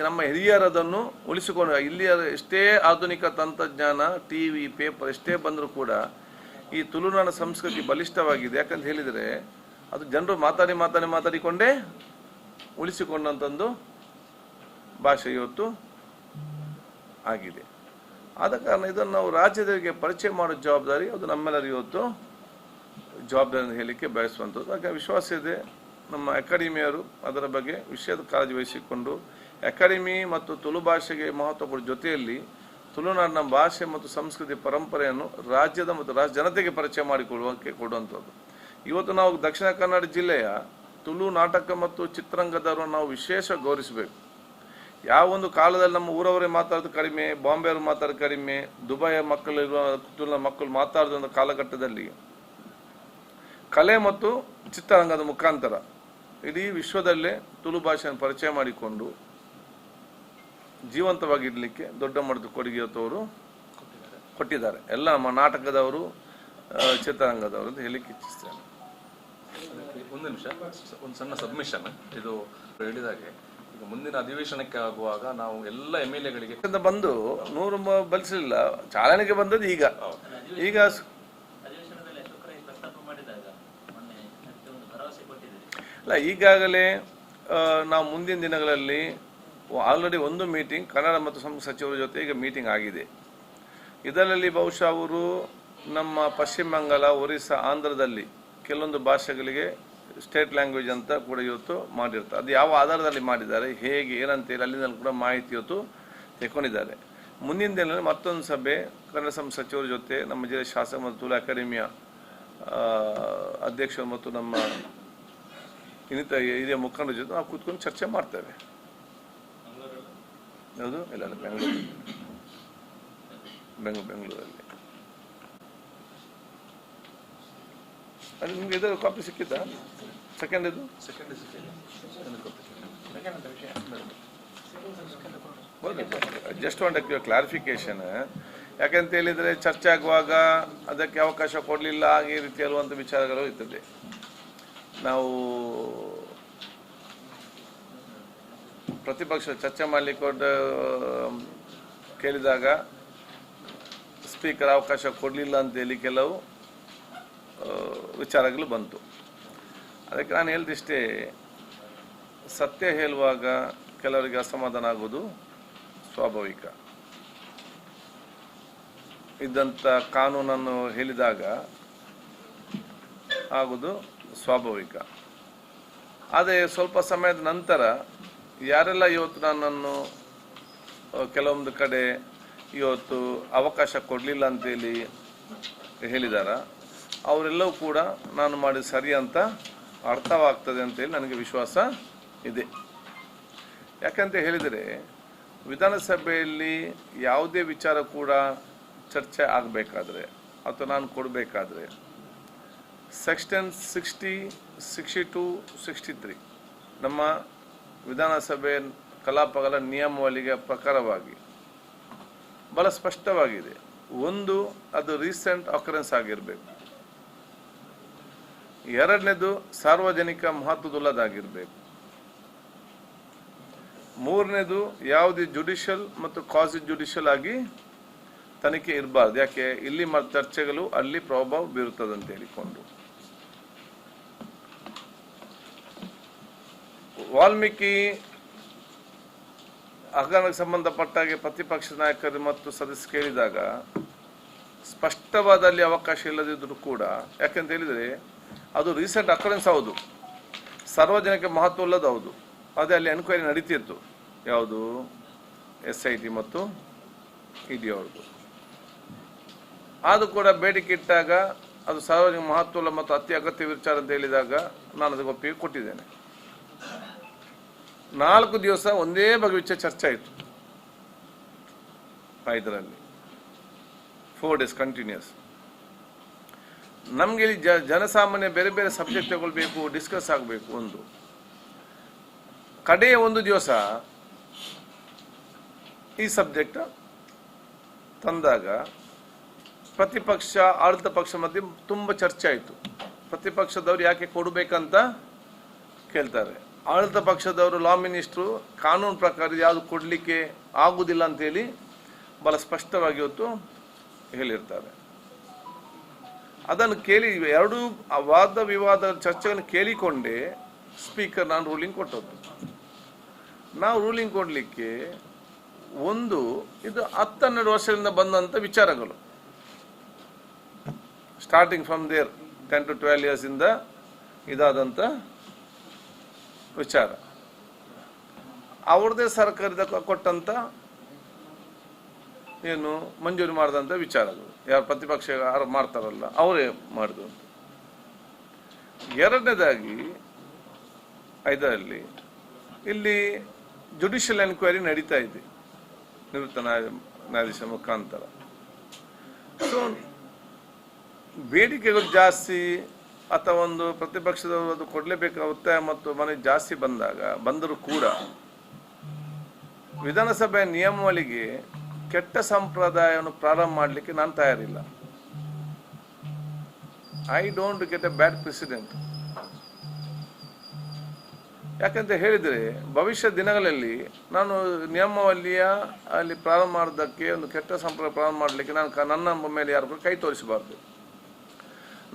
ನಮ್ಮ ಹಿರಿಯರದನ್ನು ಉಳಿಸಿಕೊಂಡು, ಇಲ್ಲಿಯ ಎಷ್ಟೇ ಆಧುನಿಕ ತಂತ್ರಜ್ಞಾನ, ಟಿವಿ, ಪೇಪರ್ ಎಷ್ಟೇ ಬಂದರೂ ಕೂಡ ಈ ತುಳುನಾಡ ಸಂಸ್ಕೃತಿ ಬಲಿಷ್ಠವಾಗಿದೆ. ಯಾಕಂತ ಹೇಳಿದರೆ ಅದು ಜನರು ಮಾತಾಡಿಕೊಂಡೇ ಉಳಿಸಿಕೊಂಡಂತಂದು ಭಾಷೆ ಇವತ್ತು ಆಗಿದೆ. ಆದ ಕಾರಣ ಇದನ್ನು ನಾವು ರಾಜ್ಯದವರಿಗೆ ಪರಿಚಯ ಮಾಡೋ ಜವಾಬ್ದಾರಿ ಅದು ನಮ್ಮೆಲ್ಲರೂ ಇವತ್ತು ಜವಾಬ್ದಾರಿಯನ್ನು ಹೇಳಲಿಕ್ಕೆ ಬಯಸುವಂಥದ್ದು. ಹಾಗೆ ವಿಶ್ವಾಸ ಇದೆ ನಮ್ಮ ಅಕಾಡೆಮಿಯವರು ಅದರ ಬಗ್ಗೆ ವಿಷಯದ ಕಾಳಜಿ ವಹಿಸಿಕೊಂಡು ಅಕಾಡೆಮಿ ಮತ್ತು ತುಳು ಭಾಷೆಗೆ ಮಹತ್ವ ಕೊಡುವ ಜೊತೆಯಲ್ಲಿ ತುಳುನಾಡಿನ ಭಾಷೆ ಮತ್ತು ಸಂಸ್ಕೃತಿ ಪರಂಪರೆಯನ್ನು ರಾಜ್ಯದ ಮತ್ತು ಜನತೆಗೆ ಪರಿಚಯ ಕೊಡುವಂಥದ್ದು. ಇವತ್ತು ನಾವು ದಕ್ಷಿಣ ಕನ್ನಡ ಜಿಲ್ಲೆಯ ತುಳು ನಾಟಕ ಮತ್ತು ಚಿತ್ರರಂಗದವರನ್ನು ನಾವು ವಿಶೇಷ ಗೌರವಿಸಬೇಕು. ಯಾವ ಒಂದು ಕಾಲದಲ್ಲಿ ನಮ್ಮ ಊರವರೇ ಮಾತಾಡೋದು ಕಡಿಮೆ, ಬಾಂಬೆಯವರು ಮಾತಾಡೋದು ಕಡಿಮೆ, ದುಬೈಯ ಮಕ್ಕಳು ಮಾತಾಡೋದಂಥ ಕಾಲಘಟ್ಟದಲ್ಲಿ ಕಲೆ ಮತ್ತು ಚಿತ್ರರಂಗದ ಮುಖಾಂತರ ಇಡೀ ವಿಶ್ವದಲ್ಲೇ ತುಳು ಭಾಷೆಯನ್ನು ಪರಿಚಯ ಮಾಡಿಕೊಂಡು ಜೀವಂತವಾಗಿಡಲಿಕ್ಕೆ ದೊಡ್ಡ ಮಟ್ಟದ ಕೊಡುಗೆಯವರು ಕೊಟ್ಟಿದ್ದಾರೆ. ಎಲ್ಲ ನಮ್ಮ ನಾಟಕದವರು, ಚಿತ್ರರಂಗದವರು ಅಂತ ಹೇಳಲಿಕ್ಕೆ ಇಚ್ಛಿಸ್ತೇನೆ. ಒಂದು ನಿಮಿಷ, ಒಂದು ಸಣ್ಣ ಸಬ್ಮಿಷನ್. ಇದು ಹೇಳಿದಾಗೆ ಈಗ ಮುಂದಿನ ಅಧಿವೇಶನಕ್ಕೆ ಆಗುವಾಗ ನಾವು ಎಲ್ಲ MLAಗಳಿಗೆ ಬಂದು 100 ಬಲಿಸಲಿಲ್ಲ, ಚಾಲನೆಗೆ ಬಂದದ್ದು ಈಗ ಅಲ್ಲ. ಈಗಾಗಲೇ ನಾವು ಮುಂದಿನ ದಿನಗಳಲ್ಲಿ ಆಲ್ರೆಡಿ ಒಂದು ಮೀಟಿಂಗ್ ಕನ್ನಡ ಮತ್ತು ಸಂಸ್ಕೃತಿ ಸಚಿವರ ಜೊತೆ ಈಗ ಮೀಟಿಂಗ್ ಆಗಿದೆ. ಇದರಲ್ಲಿ ಬಹುಶಃ ಅವರು ನಮ್ಮ ಪಶ್ಚಿಮ ಬಂಗಾಳ, ಒರಿಸ್ಸಾ, ಆಂಧ್ರದಲ್ಲಿ ಕೆಲವೊಂದು ಭಾಷೆಗಳಿಗೆ ಸ್ಟೇಟ್ ಲ್ಯಾಂಗ್ವೇಜ್ ಅಂತ ಕೂಡ ಇವತ್ತು ಮಾಡಿರ್ತಾರೆ. ಅದು ಯಾವ ಆಧಾರದಲ್ಲಿ ಮಾಡಿದ್ದಾರೆ, ಹೇಗೆ, ಏನಂತೇಳಿ ಅಲ್ಲಿಂದ ಕೂಡ ಮಾಹಿತಿ ಇವತ್ತು ತೆಕ್ಕೊಂಡಿದ್ದಾರೆ. ಮುಂದಿನ ದಿನದಲ್ಲಿ ಮತ್ತೊಂದು ಸಭೆ ಕನ್ನಡ ಸಂಸ್ಕೃತಿ ಸಚಿವರ ಜೊತೆ, ನಮ್ಮ ಜಿಲ್ಲೆ ಶಾಸಕ ಮತ್ತು ತುಳು ಅಕಾಡೆಮಿಯ ಅಧ್ಯಕ್ಷರು ಮತ್ತು ನಮ್ಮ ಇನ್ನಿತರ ಹಿರಿಯ ಮುಖಂಡರ ಜೊತೆ ನಾವು ಕೂತ್ಕೊಂಡು ಚರ್ಚೆ ಮಾಡ್ತೇವೆ. ಯಾವುದು ಇಲ್ಲ ಬೆಂಗಳೂರಲ್ಲಿ. ಅದು ನಿಮ್ಗೆ ಇದರ ಕಾಪಿ ಸಿಕ್ಕಿದ್ದ? Second just want clarification. ಯಾಕಂತ ಹೇಳಿದರೆ ಚರ್ಚೆ ಆಗುವಾಗ ಅದಕ್ಕೆ ಅವಕಾಶ ಕೊಡಲಿಲ್ಲ, ಹಾಗೆ ರೀತಿ ಹೇಳುವಂಥ ವಿಚಾರಗಳು ಇರ್ತದೆ. ನಾವು ಪ್ರತಿಪಕ್ಷ ಚರ್ಚೆ ಮಾಡಲಿಕ್ಕೆ ಕೇಳಿದಾಗ ಸ್ಪೀಕರ್ ಅವಕಾಶ ಕೊಡಲಿಲ್ಲ ಅಂತೇಳಿ ಕೆಲವು ವಿಚಾರಗಳು ಬಂತು. ಅದಕ್ಕೆ ನಾನು ಹೇಳಿದಿಷ್ಟೇ, ಸತ್ಯ ಹೇಳುವಾಗ ಕೆಲವರಿಗೆ ಅಸಮಾಧಾನ ಆಗೋದು ಸ್ವಾಭಾವಿಕ. ಇದ್ದಂಥ ಕಾನೂನನ್ನು ಹೇಳಿದಾಗ ಆಗೋದು ಸ್ವಾಭಾವಿಕ. ಆದರೆ ಸ್ವಲ್ಪ ಸಮಯದ ನಂತರ ಯಾರೆಲ್ಲ ಇವತ್ತು ನನ್ನನ್ನು ಕೆಲವೊಂದು ಕಡೆ ಇವತ್ತು ಅವಕಾಶ ಕೊಡಲಿಲ್ಲ ಅಂತೇಳಿ ಹೇಳಿದಾರ, ಅವರೆಲ್ಲವೂ ಕೂಡ ನಾನು ಮಾಡಿದ ಸರಿ ಅಂತ ಅರ್ಥವಾಗ್ತದೆ ಅಂತೇಳಿ ನನಗೆ ವಿಶ್ವಾಸ ಇದೆ. ಯಾಕಂತ ಹೇಳಿದರೆ ವಿಧಾನಸಭೆಯಲ್ಲಿ ಯಾವುದೇ ವಿಚಾರ ಕೂಡ ಚರ್ಚೆ ಆಗಬೇಕಾದ್ರೆ ಅಥವಾ ನಾನು ಕೊಡಬೇಕಾದ್ರೆ ಸೆಕ್ಷನ್ 60, 62, 63 ನಮ್ಮ ವಿಧಾನಸಭೆ ಕಲಾಪಗಳ ನಿಯಮಾವಳಿಗೆ ಪ್ರಕಾರವಾಗಿ ಬಹಳ ಸ್ಪಷ್ಟವಾಗಿದೆ. ಒಂದು, ಅದು ರೀಸೆಂಟ್ ಅಕರೆನ್ಸ್ ಆಗಿರಬೇಕು. ಎರಡನೇದು, ಸಾರ್ವಜನಿಕ ಮಹತ್ವದುಳ್ಳದಾಗಿರಬೇಕು. ಮೂರನೇದು, ಯಾವುದೇ ಜುಡಿಷಿಯಲ್ ಮತ್ತು ಕ್ವಾಸಿ ಜುಡಿಷಿಯಲ್ ಆಗಿ ತನಿಖೆ ಇರಬಾರ್ದು. ಯಾಕೆ? ಇಲ್ಲಿ ಚರ್ಚೆಗಳು ಅಲ್ಲಿ ಪ್ರಭಾವ ಬೀರುತ್ತದೆ ಅಂತ ಹೇಳಿಕೊಂಡು ವಾಲ್ಮೀಕಿ ಹಗರಣಕ್ಕೆ ಸಂಬಂಧಪಟ್ಟಾಗೆ ಪ್ರತಿಪಕ್ಷ ನಾಯಕರು ಮತ್ತು ಸದಸ್ಯರು ಕೇಳಿದಾಗ ಸ್ಪಷ್ಟವಾದ ಅಲ್ಲಿ ಅವಕಾಶ ಇಲ್ಲದಿದ್ದರೂ ಕೂಡ, ಯಾಕೆಂತ ಹೇಳಿದರೆ ಅದು ರೀಸೆಂಟ್ ಅಕರೆನ್ಸ್ ಹೌದು, ಸಾರ್ವಜನಿಕ ಮಹತ್ವ ಉಳ್ಳದು ಹೌದು, ಅದೇ ಅಲ್ಲಿ ಎನ್ಕ್ವೈರಿ ನಡೀತಿತ್ತು. ಯಾವುದು? SIT ಮತ್ತು ED ಅವ್ರದ್ದು. ಅದು ಕೂಡ ಬೇಡಿಕೆ ಇಟ್ಟಾಗ ಅದು ಸಾರ್ವಜನಿಕ ಮಹತ್ವ ಮತ್ತು ಅತಿ ಅಗತ್ಯ ವಿಚಾರ ಅಂತ ಹೇಳಿದಾಗ ನಾನು ಅದಕ್ಕೆ ಒಪ್ಪಿಗೆ ಕೊಟ್ಟಿದ್ದೇನೆ. 4 ದಿವಸ ಒಂದೇ ಬಗ್ಗೆ ವಿಚಾರ ಚರ್ಚೆ ಆಯಿತು ಇದರಲ್ಲಿ, 4 days ಕಂಟಿನ್ಯೂಸ್. ನಮಗೆ ಇಲ್ಲಿ ಜನಸಾಮಾನ್ಯ ಬೇರೆ ಬೇರೆ ಸಬ್ಜೆಕ್ಟ್ ತಗೊಳ್ಬೇಕು, ಡಿಸ್ಕಸ್ ಆಗಬೇಕು. ಒಂದು ಕಡೆಯ ಒಂದು ದಿವಸ ಈ ಸಬ್ಜೆಕ್ಟ್ ತಂದಾಗ ಪ್ರತಿಪಕ್ಷ ಆಡಳಿತ ಪಕ್ಷ ಮಧ್ಯೆ ತುಂಬ ಚರ್ಚೆ ಆಯಿತು. ಪ್ರತಿಪಕ್ಷದವರು ಯಾಕೆ ಕೊಡಬೇಕಂತ ಕೇಳ್ತಾರೆ, ಆಡಳಿತ ಪಕ್ಷದವರು ಲಾ ಮಿನಿಸ್ಟ್ರು ಕಾನೂನು ಪ್ರಕಾರ ಯಾವುದು ಕೊಡಲಿಕ್ಕೆ ಆಗುವುದಿಲ್ಲ ಅಂತೇಳಿ ಬಹಳ ಸ್ಪಷ್ಟವಾಗಿ ಇವತ್ತು ಹೇಳಿರ್ತಾರೆ. ಅದನ್ನು ಕೇಳಿ ಎರಡೂ ವಾದ ವಿವಾದ ಚರ್ಚೆಯನ್ನು ಕೇಳಿಕೊಂಡೇ ಸ್ಪೀಕರ್ ನಾನು ರೂಲಿಂಗ್ ಕೊಟ್ಟದ್ದು. ನಾವು ರೂಲಿಂಗ್ ಕೊಡಲಿಕ್ಕೆ ಒಂದು, ಇದು 10-12 ವರ್ಷದಿಂದ ಬಂದಂಥ ವಿಚಾರಗಳು, starting from there 10 to 12 years ಇಂದ ಇದಾದಂಥ ವಿಚಾರ, ಅವ್ರದೇ ಸರ್ಕಾರದ ಕೊಟ್ಟಂತ ಏನು ಮಂಜೂರಿ ಮಾಡಿದಂಥ ವಿಚಾರಗಳು, ಯಾರು ಪ್ರತಿಪಕ್ಷ ಯಾರು ಮಾಡ್ತಾರಲ್ಲ ಅವರೇ ಮಾಡಿದ್ರು. ಎರಡನೇದಾಗಿ ಇದರಲ್ಲಿ ಇಲ್ಲಿ ಜುಡಿಷಿಯಲ್ ಎನ್ಕ್ವೈರಿ ನಡೀತಾ ಇದೆ ನಿವೃತ್ತ ನ್ಯಾಯಾಧೀಶ ಮುಖಾಂತರ. ಸೊ ಬೇಡಿಕೆಗಳು ಜಾಸ್ತಿ ಅಥವಾ ಒಂದು ಪ್ರತಿಪಕ್ಷದವರು ಅದು ಕೊಡಲೇಬೇಕಾದ ಒತ್ತಾಯ ಮತ್ತು ಮನೆ ಜಾಸ್ತಿ ಬಂದರೂ ಕೂಡ ವಿಧಾನಸಭೆಯ ನಿಯಮಾವಳಿಗೆ ಕೆಟ್ಟ ಸಂಪ್ರದಾಯವನ್ನು ಪ್ರಾರಂಭ ಮಾಡಲಿಕ್ಕೆ ನಾನು ತಯಾರಿಲ್ಲ. I don't get a bad president. ಯಾಕಂತ ಹೇಳಿದರೆ ಭವಿಷ್ಯ ದಿನಗಳಲ್ಲಿ ನಾನು ನಿಯಮಾವಳಿಯ ಅಲ್ಲಿ ಪ್ರಾರಂಭ ಮಾಡೋದಕ್ಕೆ ಒಂದು ಕೆಟ್ಟ ಸಂಪ್ರದಾಯ ಪ್ರಾರಂಭ ಮಾಡಲಿಕ್ಕೆ ನನ್ನ ಮೇಲೆ ಯಾರು ಕೈ ತೋರಿಸಬಾರ್ದು.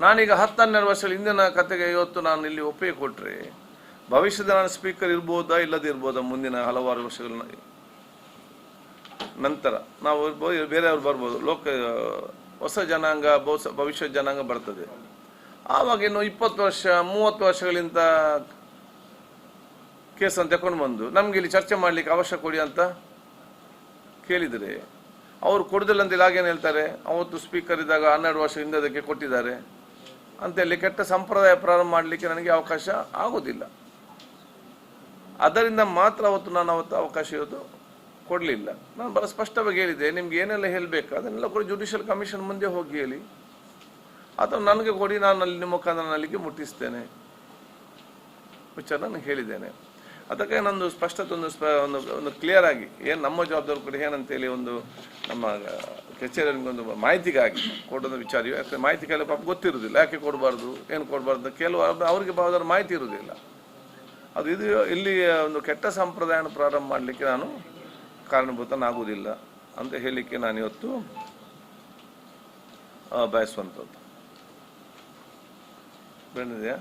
ನಾನೀಗ 10-12 ವರ್ಷಗಳ ಹಿಂದಿನ ಕತೆಗೆ ಇವತ್ತು ನಾನು ಇಲ್ಲಿ ಒಪ್ಪಿಗೆ ಕೊಟ್ಟರೆ ಭವಿಷ್ಯದ ನಾನು ಸ್ಪೀಕರ್ ಇರ್ಬೋದಾ ಇಲ್ಲದಿರ್ಬೋದಾ ಮುಂದಿನ ಹಲವಾರು ವರ್ಷಗಳ ನಂತರ ನಾವು ಇರ್ಬೋದು, ಬೇರೆಯವ್ರು ಬರ್ಬೋದು, ಹೊಸ ಜನಾಂಗ ಭವಿಷ್ಯ ಜನಾಂಗ ಬರ್ತದೆ. ಆವಾಗ ಇನ್ನು 20 ವರ್ಷ 30 ವರ್ಷಗಳಿಂದ ಕೇಸನ್ನು ತಗೊಂಡು ಬಂದು ನಮ್ಗೆ ಇಲ್ಲಿ ಚರ್ಚೆ ಮಾಡ್ಲಿಕ್ಕೆ ಅವಶ್ಯ ಕೊಡಿ ಅಂತ ಕೇಳಿದರೆ ಅವರು ಕೊಡುದಿಲ್ಲ ಅಂತ ಹಾಗೇನು ಹೇಳ್ತಾರೆ, ಅವತ್ತು ಸ್ಪೀಕರ್ ಇದ್ದಾಗ 12 ವರ್ಷ ಹಿಂದೆ ಅದಕ್ಕೆ ಕೊಟ್ಟಿದ್ದಾರೆ ಅಂತೇಳಿ ಕೆಟ್ಟ ಸಂಪ್ರದಾಯ ಪ್ರಾರಂಭ ಮಾಡಲಿಕ್ಕೆ ನನಗೆ ಅವಕಾಶ ಆಗೋದಿಲ್ಲ. ಅದರಿಂದ ಮಾತ್ರ ನಾನು ಅವತ್ತು ಅವಕಾಶ ಇವತ್ತು ಕೊಡಲಿಲ್ಲ. ನಾನು ಬಹಳ ಸ್ಪಷ್ಟವಾಗಿ ಹೇಳಿದೆ, ನಿಮ್ಗೆ ಏನೆಲ್ಲ ಹೇಳಬೇಕು ಅದನ್ನೆಲ್ಲ ಕೂಡ ಜುಡಿಷಿಯಲ್ ಕಮಿಷನ್ ಮುಂದೆ ಹೋಗಿ ಹೇಳಿ, ಅಥವಾ ನನಗೆ ಕೊಡಿ, ನಾನು ಅಲ್ಲಿ ನಿಮ್ಮ ಮುಖಾಂತರ ಅಲ್ಲಿಗೆ ಮುಟ್ಟಿಸ್ತೇನೆ ವಿಚಾರ ನಾನು ಹೇಳಿದ್ದೇನೆ. ಅದಕ್ಕೆ ನಂದು ಸ್ಪಷ್ಟತೆ ಒಂದು ಕ್ಲಿಯರ್ ಆಗಿ ಏನು ನಮ್ಮ ಜವಾಬ್ದಾರಿ ಕೂಡ ಏನಂತೇಳಿ ಒಂದು ನಮ್ಮ ಕಚೇರಿಗೊಂದು ಮಾಹಿತಿಗಾಗಿ ಕೊಡೋದು ವಿಚಾರ. ಯಾಕಂದರೆ ಮಾಹಿತಿ ಕೆಲವು ಪಾಪ ಗೊತ್ತಿರೋದಿಲ್ಲ, ಯಾಕೆ ಕೊಡಬಾರ್ದು ಏನು ಕೊಡಬಾರ್ದು, ಕೆಲವು ಅವರಿಗೆ ಯಾವುದಾದ್ರು ಮಾಹಿತಿ ಇರೋದಿಲ್ಲ. ಅದು ಇಲ್ಲಿ ಒಂದು ಕೆಟ್ಟ ಸಂಪ್ರದಾಯನ ಪ್ರಾರಂಭ ಮಾಡಲಿಕ್ಕೆ ನಾನು ಕಾರಣಭೂತನಾಗುವುದಿಲ್ಲ ಅಂತ ಹೇಳಲಿಕ್ಕೆ ನಾನು ಇವತ್ತು ಬಯಸುವಂಥದ್ದು. ಬಂದಿದೆಯಾ?